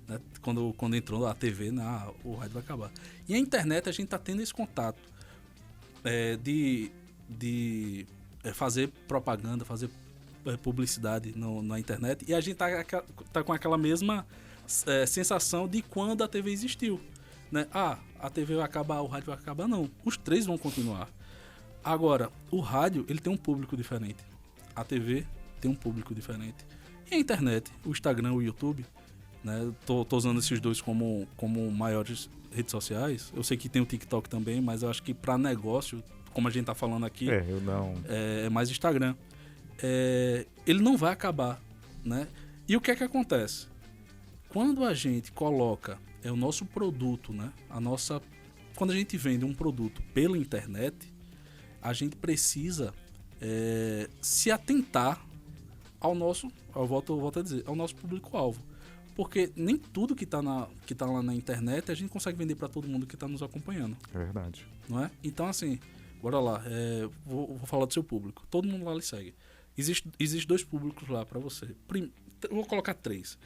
Né? Quando entrou a TV, né, o rádio vai acabar. E a internet, a gente está tendo esse contato de fazer propaganda, fazer publicidade na internet. E a gente tá com aquela mesma sensação de quando a TV existiu. né? Ah, a TV vai acabar, o rádio vai acabar. Não, os três vão continuar. Agora, o rádio, ele tem um público diferente. A TV tem um público diferente. E a internet, o Instagram, o YouTube, né? Tô usando esses dois como maiores redes sociais. Eu sei que tem o TikTok também, mas eu acho que para negócio, como a gente tá falando aqui, é mais Instagram. Ele não vai acabar, né? E o que é que acontece? Quando a gente coloca o nosso produto, né? Quando a gente vende um produto pela internet, a gente precisa se atentar ao nosso, eu volto a dizer, ao nosso público-alvo. Porque nem tudo que tá lá na internet a gente consegue vender para todo mundo que está nos acompanhando. É verdade. Não é? Então, assim, bora lá, vou falar do seu público. Todo mundo lá lhe segue. Existe 2 públicos lá para você. Eu vou colocar 3.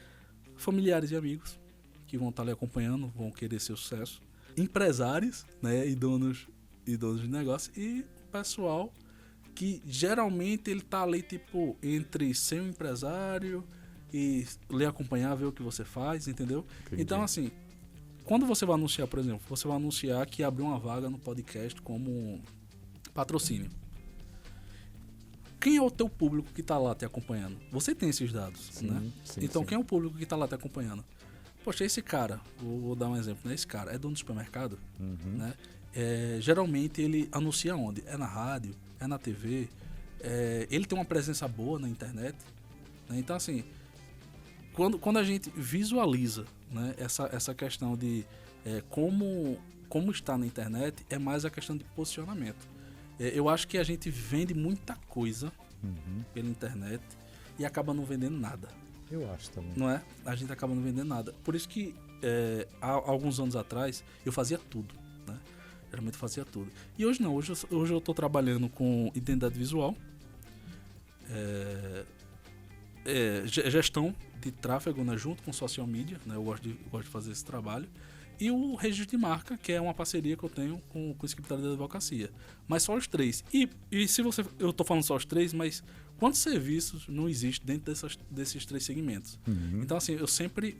Familiares e amigos, que vão estar lhe acompanhando, vão querer seu sucesso. Empresários, né, e donos de negócio. E o pessoal que geralmente ele tá ali, tipo, entre ser um empresário e lhe acompanhar, ver o que você faz, entendeu? Entendi. Então, assim, quando você vai anunciar, por exemplo, você vai anunciar que abriu uma vaga no podcast como patrocínio. Quem é o teu público que está lá te acompanhando? Você tem esses dados, sim, né? Sim, então, sim. Quem é o público que está lá te acompanhando? Poxa, esse cara, vou dar um exemplo, né? Esse cara é dono do supermercado, né? Geralmente ele anuncia onde? É na rádio, é na TV, ele tem uma presença boa na internet, né? Então, assim, quando a gente visualiza, né, essa questão de como está na internet, é mais a questão de posicionamento. Eu acho que a gente vende muita coisa pela internet e acaba não vendendo nada. Eu acho também. Não é? A gente acaba não vendendo nada. Por isso que há alguns anos atrás eu fazia tudo, né? Geralmente eu fazia tudo. E hoje não. Hoje eu estou trabalhando com identidade visual, gestão de tráfego, né, junto com social media, né? Eu gosto de fazer esse trabalho. E o registro de marca, que é uma parceria que eu tenho com o escritório da advocacia. Mas só os 3. E se você... Eu estou falando só os 3, mas quantos serviços não existem dentro desses 3 segmentos? Então, assim, eu sempre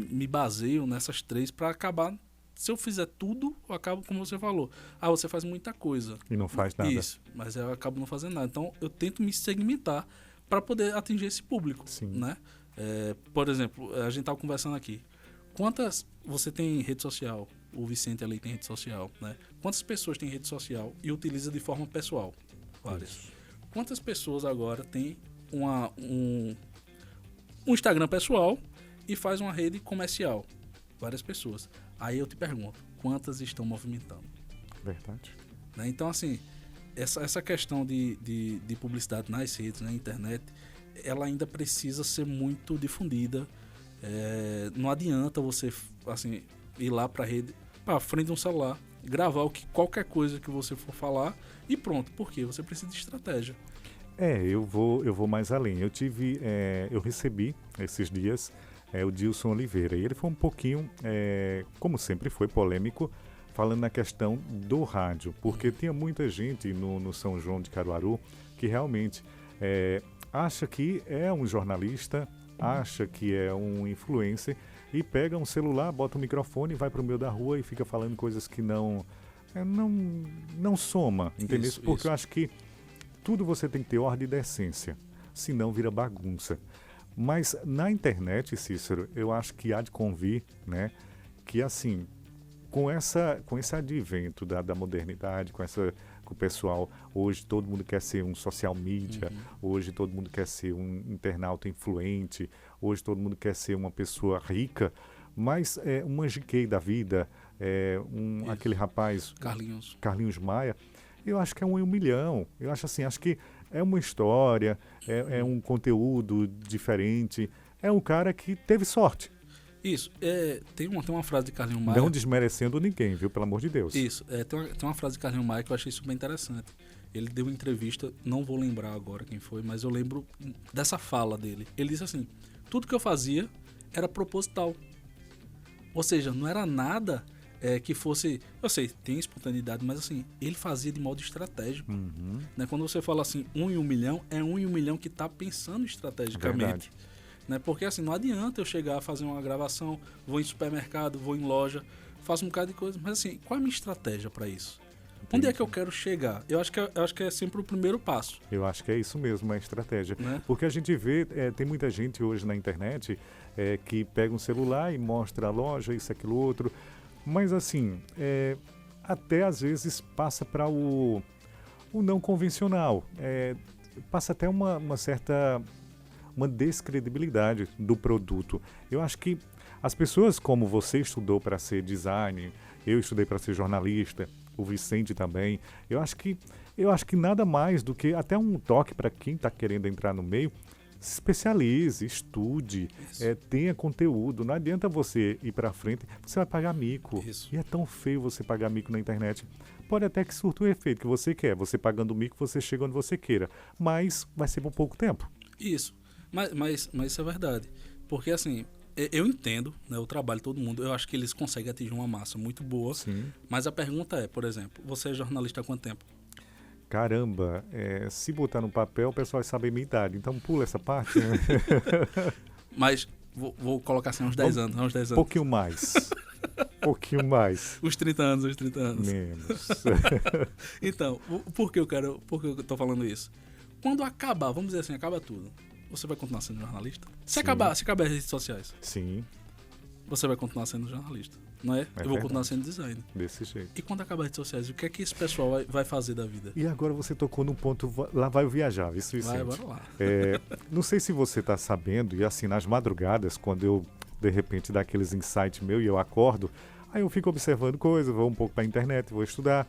me baseio nessas 3 para acabar... Se eu fizer tudo, eu acabo, como você falou. Você faz muita coisa. E não faz nada. Isso, mas eu acabo não fazendo nada. Então, eu tento me segmentar para poder atingir esse público. Sim. Né? Por exemplo, a gente estava conversando aqui. Quantas você tem rede social? O Vicente ali tem rede social, né? Quantas pessoas têm rede social e utiliza de forma pessoal? Várias. Isso. Quantas pessoas agora têm um Instagram pessoal e faz uma rede comercial? Várias pessoas. Aí eu te pergunto, quantas estão movimentando? Verdade. Né? Então, assim, essa questão de publicidade nas redes, na internet, ela ainda precisa ser muito difundida. Não adianta você, assim, ir lá para frente de um celular, gravar qualquer coisa que você for falar e pronto. Por quê? Você precisa de estratégia. Eu vou mais além. Eu recebi esses dias o Dilson Oliveira, e ele foi um pouquinho, como sempre foi, polêmico, falando na questão do rádio, porque tinha muita gente no São João de Caruaru que realmente acha que é um jornalista, acha que é um influencer e pega um celular, bota um microfone, vai para o meio da rua e fica falando coisas que não soma, entendeu? Porque eu acho que tudo você tem que ter ordem e decência, senão vira bagunça. Mas na internet, Cícero, eu acho que há de convir, né, que assim, com esse advento da modernidade, com o pessoal, hoje todo mundo quer ser um social media, hoje todo mundo quer ser um internauta influente, hoje todo mundo quer ser uma pessoa rica, mas um Angiquei da vida, aquele rapaz, Carlinhos Maia, eu acho que é 1 em 1 milhão. Eu acho assim, acho que é uma história, é um conteúdo diferente, é um cara que teve sorte. Isso, tem uma frase de Carlinhos Maia... Não desmerecendo ninguém, viu? Pelo amor de Deus. Isso, tem uma frase de Carlinhos Maia que eu achei super interessante. Ele deu uma entrevista, não vou lembrar agora quem foi, mas eu lembro dessa fala dele. Ele disse assim, tudo que eu fazia era proposital. Ou seja, não era nada que fosse... Eu sei, tem espontaneidade, mas assim, ele fazia de modo estratégico. Né? Quando você fala assim, 1 em 1 milhão, é 1 em 1 milhão que está pensando estrategicamente. Verdade. Né? Porque assim, não adianta eu chegar a fazer uma gravação, vou em supermercado, vou em loja, faço um bocado de coisa, mas assim, qual é a minha estratégia para isso? Onde é que eu quero chegar? Eu acho que é sempre o primeiro passo. Eu acho que é isso mesmo, a estratégia. Né? Porque a gente vê, tem muita gente hoje na internet que pega um celular e mostra a loja, isso, aquilo, outro. Mas assim, até às vezes passa para o não convencional. Passa até uma certa descredibilidade do produto. Eu acho que as pessoas, como você estudou para ser designer, eu estudei para ser jornalista, o Vicente também, eu acho que nada mais do que até um toque para quem está querendo entrar no meio, se especialize, estude, tenha conteúdo. Não adianta você ir para frente, você vai pagar mico. Isso. E é tão feio você pagar mico na internet. Pode até que surta o efeito que você quer. Você pagando mico, você chega onde você queira. Mas vai ser por pouco tempo. Isso. Mas isso é verdade. Porque assim, eu entendo, né, o trabalho de todo mundo. Eu acho que eles conseguem atingir uma massa muito boa. Sim. Mas a pergunta é, por exemplo, você é jornalista há quanto tempo? Caramba, se botar no papel, o pessoal sabe a minha idade. Então pula essa parte. Né? Mas vou colocar assim uns 10 anos. Uns 10 anos. Pouquinho mais. Pouquinho mais. Os 30 anos. Menos. Então, por que eu tô falando isso? Quando acabar, vamos dizer assim, acaba tudo. Você vai continuar sendo jornalista? Se acabar as redes sociais, sim, você vai continuar sendo jornalista, não é? Eu vou continuar sendo designer. Desse jeito. E quando acabar as redes sociais, o que é que esse pessoal vai fazer da vida? E agora você tocou num ponto, lá vai o viajar, isso, Vicente. Vai, bora lá. Não sei se você está sabendo, e assim, nas madrugadas, quando eu, de repente, dá aqueles insights meu e eu acordo, aí eu fico observando coisas, vou um pouco para a internet, vou estudar.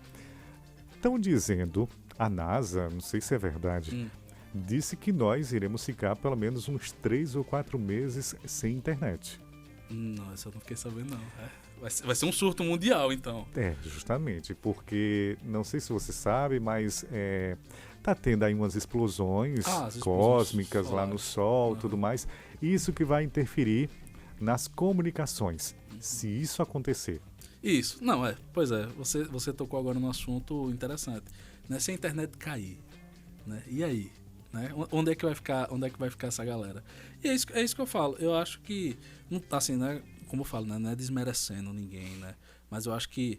Estão dizendo, a NASA, não sei se é verdade, disse que nós iremos ficar pelo menos uns 3 ou 4 meses sem internet. Não, isso eu não fiquei sabendo, não. Vai ser um surto mundial, então. Justamente, porque, não sei se você sabe, mas tá tendo aí umas explosões cósmicas lá no Sol, tudo mais. Isso que vai interferir nas comunicações, se isso acontecer. Isso, pois é, você tocou agora num assunto interessante. Né? Se a internet cair, né? E aí? Né? Onde é que vai ficar essa galera? E é isso que eu falo. Eu acho que, assim, né, como eu falo, né, não é desmerecendo ninguém, né? Mas eu acho que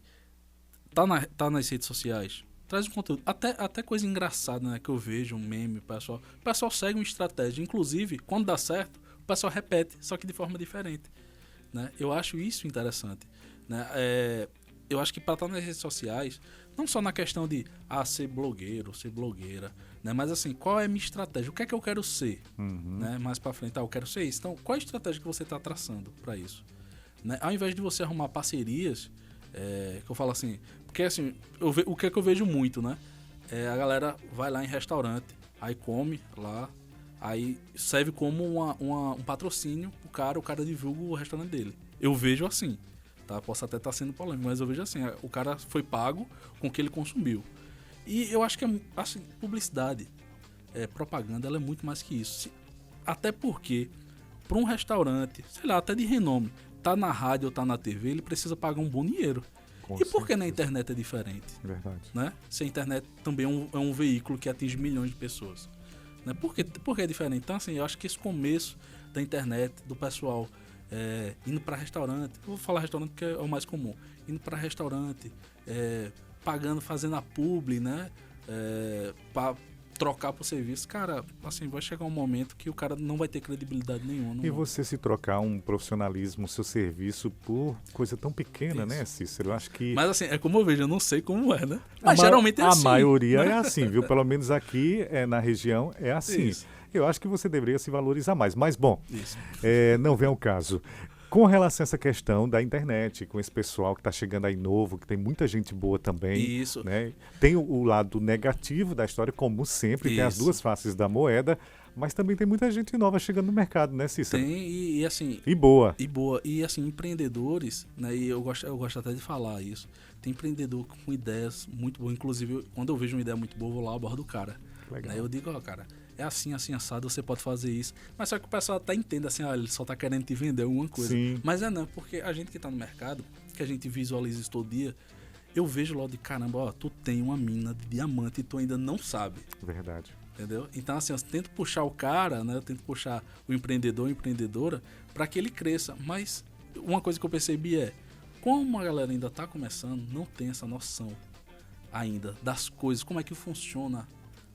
tá nas redes sociais, traz um conteúdo, até coisa engraçada, né, que eu vejo, um meme, o pessoal segue uma estratégia, inclusive, quando dá certo, o pessoal repete, só que de forma diferente, né? Eu acho isso interessante, né? Eu acho que para estar nas redes sociais, não só na questão de ser blogueiro, ser blogueira, né? Mas assim, qual é a minha estratégia? O que é que eu quero ser? Né? Mais para frente, eu quero ser isso. Então, qual é a estratégia que você está traçando para isso? Né? Ao invés de você arrumar parcerias, que eu falo assim, porque assim, o que é que eu vejo muito, né? A galera vai lá em restaurante, aí come lá, aí serve como um patrocínio, o cara divulga o restaurante dele. Eu vejo assim. Tá? Posso até estar sendo polêmico, mas eu vejo assim, o cara foi pago com o que ele consumiu. E eu acho que assim, publicidade, propaganda, ela é muito mais que isso. Até porque, para um restaurante, sei lá, até de renome, tá na rádio ou tá na TV, ele precisa pagar um bom dinheiro. E por que na internet é diferente? Verdade. Né? Se a internet também é um veículo que atinge milhões de pessoas. Né? Por que é diferente? Então, assim, eu acho que esse começo da internet, do pessoal indo para restaurante, eu vou falar restaurante porque é o mais comum, indo para restaurante, pagando, fazendo a publi, né, para trocar por serviço, cara, assim, vai chegar um momento que o cara não vai ter credibilidade nenhuma. E você se trocar um profissionalismo, seu serviço por coisa tão pequena, né, Cícero? Eu acho que... Mas assim, é como eu vejo, eu não sei como é, né? Mas geralmente é assim. A maioria é assim, viu? Pelo menos aqui na região é assim. Isso. Eu acho que você deveria se valorizar mais. Mas, bom, não vem ao caso. Com relação a essa questão da internet, com esse pessoal que está chegando aí novo, que tem muita gente boa também. Isso. Né? Tem o lado negativo da história, como sempre, tem as duas faces da moeda, mas também tem muita gente nova chegando no mercado, né, Cícero? Tem, e assim... E boa. E assim, empreendedores, né, e eu gosto até de falar isso, tem empreendedor com ideias muito boas, inclusive, quando eu vejo uma ideia muito boa, eu vou lá abordo o cara. Legal. Né, eu digo, cara... É assim, assado, você pode fazer isso. Mas só que o pessoal até entende assim, ele só tá querendo te vender alguma coisa. Sim. Mas não, porque a gente que tá no mercado, que a gente visualiza isso todo dia, eu vejo logo de caramba, tu tem uma mina de diamante e tu ainda não sabe. Verdade. Entendeu? Então, assim, eu tento puxar o cara, né? Eu tento puxar o empreendedor ou empreendedora para que ele cresça. Mas uma coisa que eu percebi é, como a galera ainda está começando, não tem essa noção ainda das coisas, como é que funciona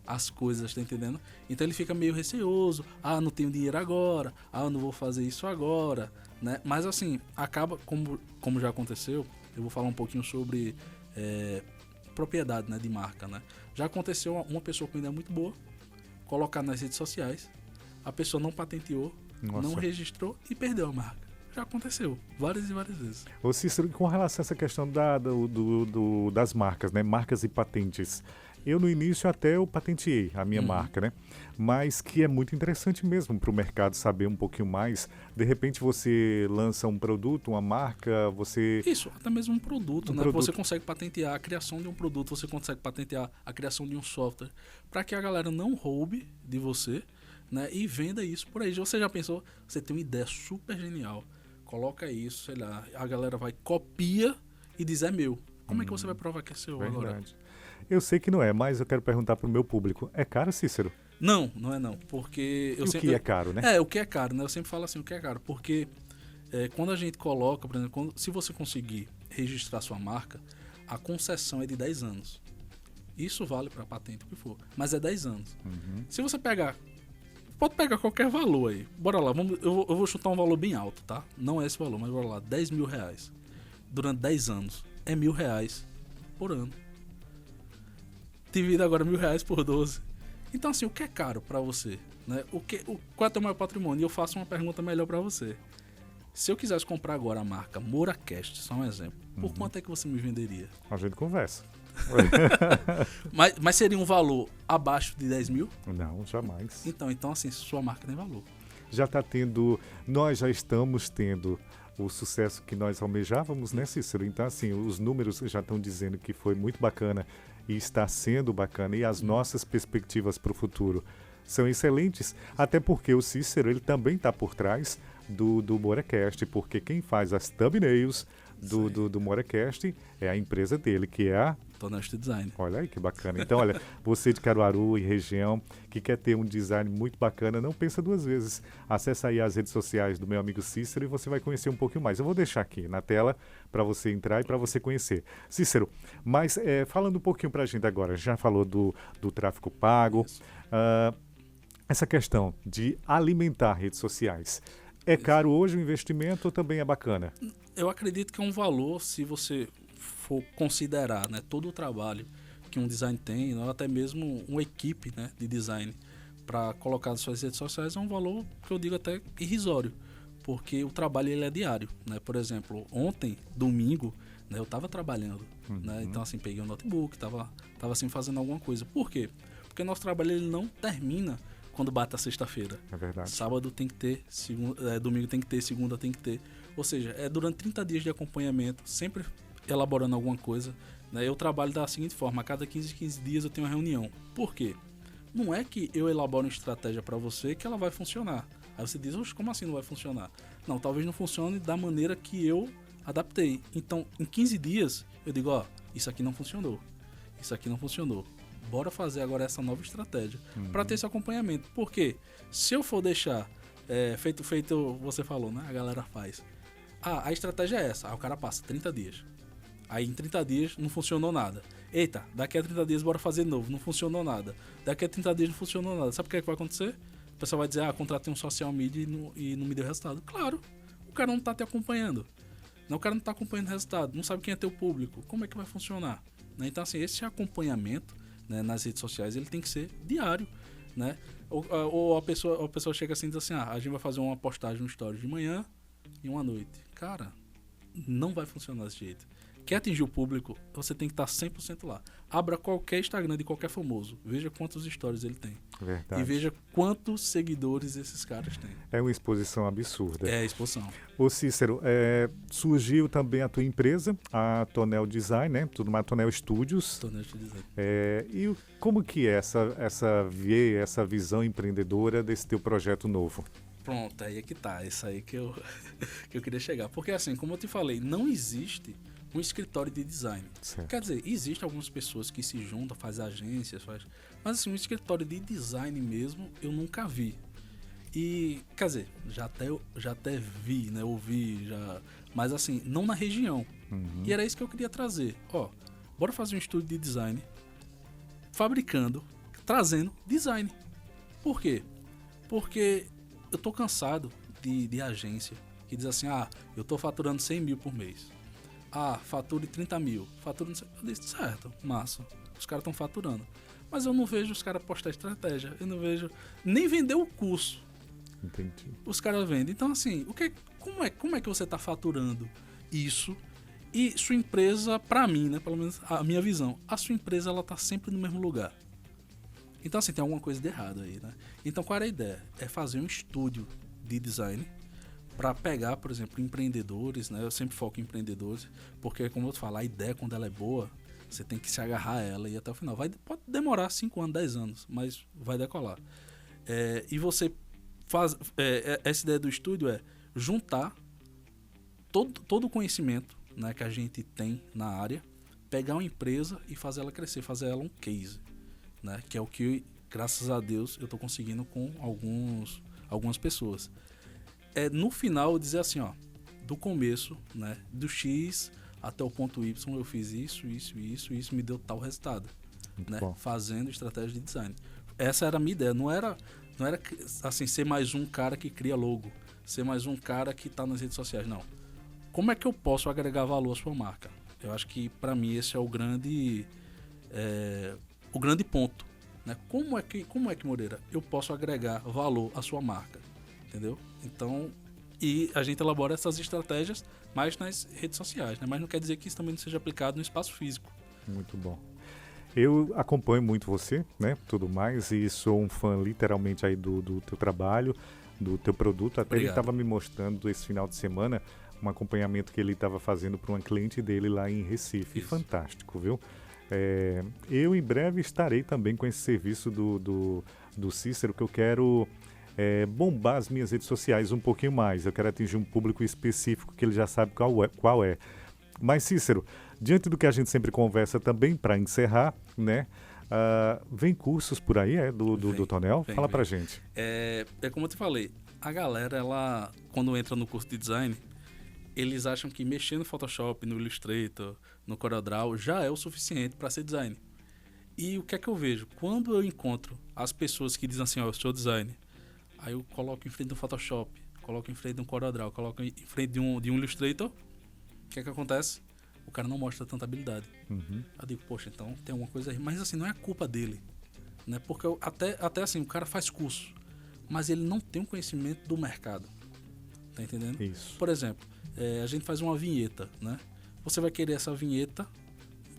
as coisas, tá entendendo? Então ele fica meio receoso, não tenho dinheiro agora, eu não vou fazer isso agora, né? Mas assim, acaba, como já aconteceu, eu vou falar um pouquinho sobre propriedade, né, de marca, né? Já aconteceu uma pessoa com ideia muito boa, colocar nas redes sociais, a pessoa não patenteou, não registrou e perdeu a marca. Já aconteceu várias e várias vezes. Ô Cícero, com relação a essa questão das marcas, né? Marcas e patentes. Eu no início até eu patenteei a minha marca, né? Mas que é muito interessante mesmo para o mercado saber um pouquinho mais. De repente você lança um produto, uma marca, você... Isso, até mesmo um produto, né? Você consegue patentear a criação de um produto, você consegue patentear a criação de um software para que a galera não roube de você, né? E venda isso por aí. Você já pensou, você tem uma ideia super genial, coloca isso, sei lá, a galera vai, copia e diz é meu. Como é que você vai provar que é seu agora? Eu sei que não é, mas eu quero perguntar pro meu público. É caro, Cícero? Não, não é não. Porque o que é caro, né? O que é caro, né? Eu sempre falo assim, o que é caro. Porque quando a gente coloca, por exemplo, se você conseguir registrar sua marca, a concessão é de 10 anos. Isso vale para patente, o que for. Mas é 10 anos. Se você pegar... Pode pegar qualquer valor aí. Bora lá, eu vou chutar um valor bem alto, tá? Não é esse valor, mas bora lá. 10 mil reais. Durante 10 anos. É R$1.000 por ano. Divida agora R$1.000 por 12. Então, assim, o que é caro pra você? Né? Qual é o teu maior patrimônio? E eu faço uma pergunta melhor pra você. Se eu quisesse comprar agora a marca MoraCast, só um exemplo, por quanto é que você me venderia? A gente conversa. mas seria um valor abaixo de 10 mil? Não, jamais. Então assim, sua marca tem valor. Nós já estamos tendo o sucesso que nós almejávamos, né, Cícero? Então, assim, os números já estão dizendo que foi muito bacana e está sendo bacana, e as nossas perspectivas para o futuro são excelentes, até porque o Cícero, ele também está por trás do MoraCast, porque quem faz as thumbnails do MoraCast é a empresa dele, que é a Tonest Design. Olha aí que bacana. Então, olha, você de Caruaru e região que quer ter um design muito bacana, não pensa duas vezes. Acesse aí as redes sociais do meu amigo Cícero e você vai conhecer um pouquinho mais. Eu vou deixar aqui na tela para você entrar e para você conhecer. Cícero, mas falando um pouquinho para a gente agora, já falou do tráfego pago, essa questão de alimentar redes sociais. É caro hoje o investimento ou também é bacana? Eu acredito que é um valor, se você for considerar, né, todo o trabalho que um design tem, ou até mesmo uma equipe, né, de design para colocar nas suas redes sociais, é um valor que eu digo até irrisório, porque o trabalho ele é diário, né? Por exemplo, ontem, domingo, né, eu estava trabalhando, né? Então assim, peguei um notebook, tava assim fazendo alguma coisa. Por quê? Porque nosso trabalho ele não termina quando bate a sexta-feira. É verdade. Sábado tem que ter, domingo tem que ter, segunda tem que ter. Ou seja, é durante 30 dias de acompanhamento, sempre elaborando alguma coisa. Né? Eu trabalho da seguinte forma, a cada 15 dias eu tenho uma reunião. Por quê? Não é que eu elaboro uma estratégia para você que ela vai funcionar. Aí você diz, como assim não vai funcionar? Não, talvez não funcione da maneira que eu adaptei. Então, em 15 dias, eu digo, isso aqui não funcionou. Isso aqui não funcionou. Bora fazer agora essa nova estratégia para ter esse acompanhamento. Por quê? Se eu for deixar feito você falou, né? A galera faz. A estratégia é essa. Aí o cara passa 30 dias. Aí em 30 dias não funcionou nada. Eita, daqui a 30 dias bora fazer de novo. Não funcionou nada. Daqui a 30 dias não funcionou nada. Sabe o que vai acontecer? O pessoal vai dizer, contratei um social media e não me deu resultado. Claro, o cara não tá te acompanhando. O cara não tá acompanhando o resultado. Não sabe quem é teu público. Como é que vai funcionar? Né? Então assim, esse acompanhamento, né, nas redes sociais, ele tem que ser diário, né? Ou a pessoa chega assim e diz assim, a gente vai fazer uma postagem no story de manhã e uma noite. Cara, não vai funcionar desse jeito. Quer atingir o público, você tem que estar 100% lá. Abra qualquer Instagram de qualquer famoso, veja quantos stories ele tem. Verdade. E veja quantos seguidores esses caras têm. É uma exposição absurda. É, exposição. Ô Cícero, surgiu também a tua empresa, a Tonel Design, né? Tudo mais, Tonel Studios. Tonel Design. E como que é essa visão empreendedora desse teu projeto novo? Pronto, aí é que tá. Isso aí que eu queria chegar. Porque assim, como eu te falei, não existe um escritório de design. Certo. Quer dizer, existem algumas pessoas que se juntam, fazem agências, mas assim, um escritório de design mesmo, eu nunca vi. E, quer dizer, já até vi, né, ouvi, mas assim, não na região. E era isso que eu queria trazer. Bora fazer um estúdio de design, trazendo design. Por quê? Porque eu tô cansado de agência que diz assim, eu tô faturando 100 mil por mês. Fature 30 mil. Eu disse, certo, massa. Os caras estão faturando. Mas eu não vejo os caras postar estratégia. Eu não vejo nem vender o curso. Entendi. Os caras vendem. Então, assim, como é que você está faturando isso? E sua empresa, para mim, né, pelo menos a minha visão, a sua empresa ela tá sempre no mesmo lugar. Então, assim, tem alguma coisa de errado aí, né? Então, qual era a ideia? É fazer um estúdio de design para pegar, por exemplo, empreendedores, né? Eu sempre foco em empreendedores, porque, como eu te falo, a ideia, quando ela é boa, você tem que se agarrar a ela e ir até o final. Pode demorar 5 anos, 10 anos, mas vai decolar. E você faz... essa ideia do estúdio é juntar todo o conhecimento, né, que a gente tem na área, pegar uma empresa e fazer ela crescer, fazer ela um case, né? Que é o que, graças a Deus, eu estou conseguindo com algumas pessoas. No final dizer assim, do começo, né, do X até o ponto Y, eu fiz isso me deu tal resultado, né, fazendo estratégia de design. Essa era a minha ideia, não era assim, ser mais um cara que cria logo, ser mais um cara que está nas redes sociais, não. Como é que eu posso agregar valor à sua marca? Eu acho que para mim esse é o grande ponto, né? Como é que, Moreira, eu posso agregar valor à sua marca? Entendeu? Então, e a gente elabora essas estratégias mais nas redes sociais, né? Mas não quer dizer que isso também não seja aplicado no espaço físico. Muito bom. Eu acompanho muito você, né? Tudo mais, e sou um fã literalmente aí do teu trabalho, do teu produto. Até Obrigado. Ele estava me mostrando esse final de semana um acompanhamento que ele estava fazendo para uma cliente dele lá em Recife. Isso. Fantástico, viu? Eu em breve estarei também com esse serviço do Cícero, que eu quero bombar as minhas redes sociais um pouquinho mais. Eu quero atingir um público específico que ele já sabe qual é. Mas, Cícero, diante do que a gente sempre conversa também, para encerrar, né? Vem cursos por aí, do Tonel? Fala pra gente. Como eu te falei, a galera, ela, quando entra no curso de design, eles acham que mexer no Photoshop, no Illustrator, no CorelDRAW já é o suficiente para ser design. E o que é que eu vejo? Quando eu encontro as pessoas que dizem assim, eu sou designer, aí eu coloco em frente do Photoshop, coloco em frente de um CorelDRAW, coloco em frente de um Illustrator, o que é que acontece? O cara não mostra tanta habilidade. Eu digo, poxa, então tem alguma coisa aí. Mas assim, não é a culpa dele, né? Porque até assim, o cara faz curso, mas ele não tem um conhecimento do mercado. Tá entendendo? Isso. Por exemplo, a gente faz uma vinheta, né? Você vai querer essa vinheta,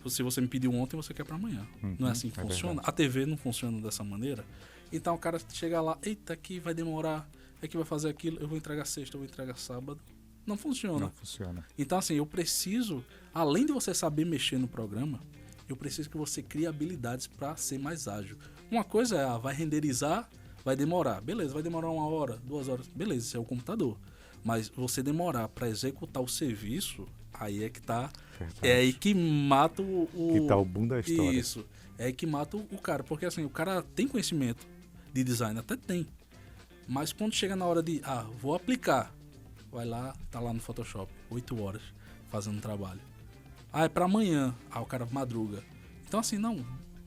se você me pediu ontem, você quer para amanhã. Não é assim que funciona? Verdade. A TV não funciona dessa maneira. Então o cara chega lá, eita, aqui vai demorar, aqui vai fazer aquilo, eu vou entregar sexta, eu vou entregar sábado. Não funciona. Não funciona. Então assim, eu preciso, além de você saber mexer no programa, eu preciso que você crie habilidades para ser mais ágil. Uma coisa é, vai renderizar, vai demorar. Beleza, vai demorar 1 hora, 2 horas. Beleza, isso é o computador. Mas você demorar para executar o serviço, aí é que tá... Verdade. É aí que mata que tá o boom da história. Isso. É aí que mata o cara. Porque assim, o cara tem conhecimento de design, até tem. Mas quando chega na hora de, vou aplicar, vai lá, tá lá no Photoshop, 8 horas, fazendo trabalho. É para amanhã. O cara madruga. Então assim, não.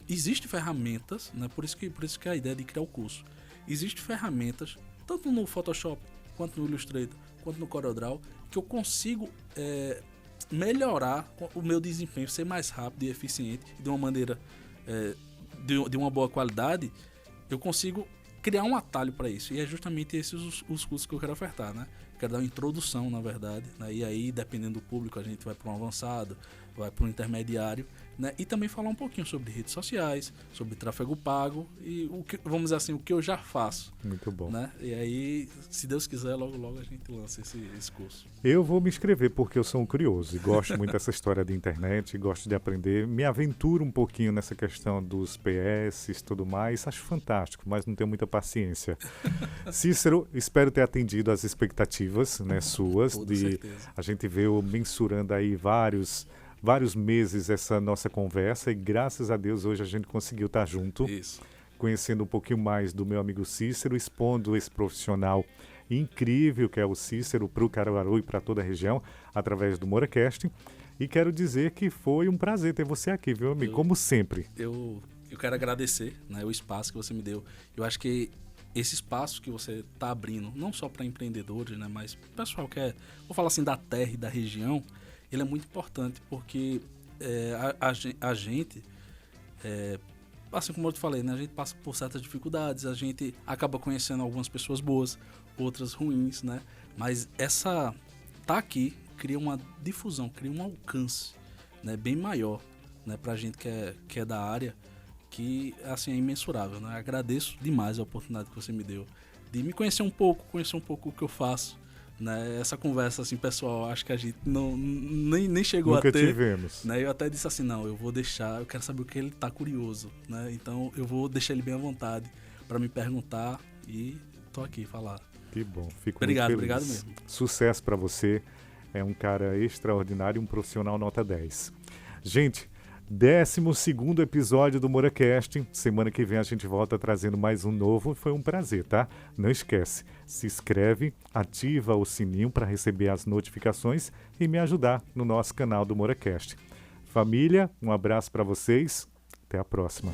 Existem ferramentas, né? Por isso que é a ideia de criar o curso. Existem ferramentas, tanto no Photoshop, quanto no Illustrator, quanto no CorelDRAW, que eu consigo melhorar o meu desempenho, ser mais rápido e eficiente, de uma maneira de uma boa qualidade. Eu consigo criar um atalho para isso. E é justamente esses os cursos que eu quero ofertar, né? Quero dar uma introdução, na verdade, né? E aí, dependendo do público, a gente vai para um avançado, vai para um intermediário, né? E também falar um pouquinho sobre redes sociais, sobre tráfego pago e vamos dizer assim, o que eu já faço. Muito bom. Né? E aí, se Deus quiser, logo a gente lança esse curso. Eu vou me inscrever porque eu sou um curioso e gosto muito dessa história de internet, gosto de aprender, me aventuro um pouquinho nessa questão dos PS e tudo mais, acho fantástico, mas não tenho muita paciência. Cícero, espero ter atendido às expectativas iniciativas, né, suas. Com toda certeza. A gente veio mensurando aí vários meses essa nossa conversa e graças a Deus hoje a gente conseguiu estar junto, Isso. conhecendo um pouquinho mais do meu amigo Cícero, expondo esse profissional incrível que é o Cícero para o Caruaru e para toda a região, através do MoraCast. E quero dizer que foi um prazer ter você aqui, viu, amigo? Como sempre. Eu quero agradecer, né, o espaço que você me deu. Eu acho que esse espaço que você está abrindo, não só para empreendedores, né, mas o pessoal que é, vou falar assim, da terra e da região, ele é muito importante porque a gente, assim como eu te falei, né, a gente passa por certas dificuldades, a gente acaba conhecendo algumas pessoas boas, outras ruins, né, mas tá aqui cria uma difusão, cria um alcance, né, bem maior, né, pra gente que é da área, que assim é imensurável, né? Agradeço demais a oportunidade que você me deu de me conhecer um pouco o que eu faço, né? Essa conversa assim, pessoal, acho que a gente nem chegou Nunca a ter, tivemos. né? Eu até disse assim, não, eu vou deixar, eu quero saber o que ele tá curioso, né? Então eu vou deixar ele bem à vontade para me perguntar e tô aqui falar. Que bom, fico Obrigado, muito feliz. obrigado mesmo. Sucesso para você. É um cara extraordinário, um profissional nota 10. Gente, 12º episódio do MoraCast. Semana que vem a gente volta trazendo mais um novo. Foi um prazer, tá? Não esquece, se inscreve, ativa o sininho para receber as notificações e me ajudar no nosso canal do MoraCast. Família, um abraço para vocês. Até a próxima.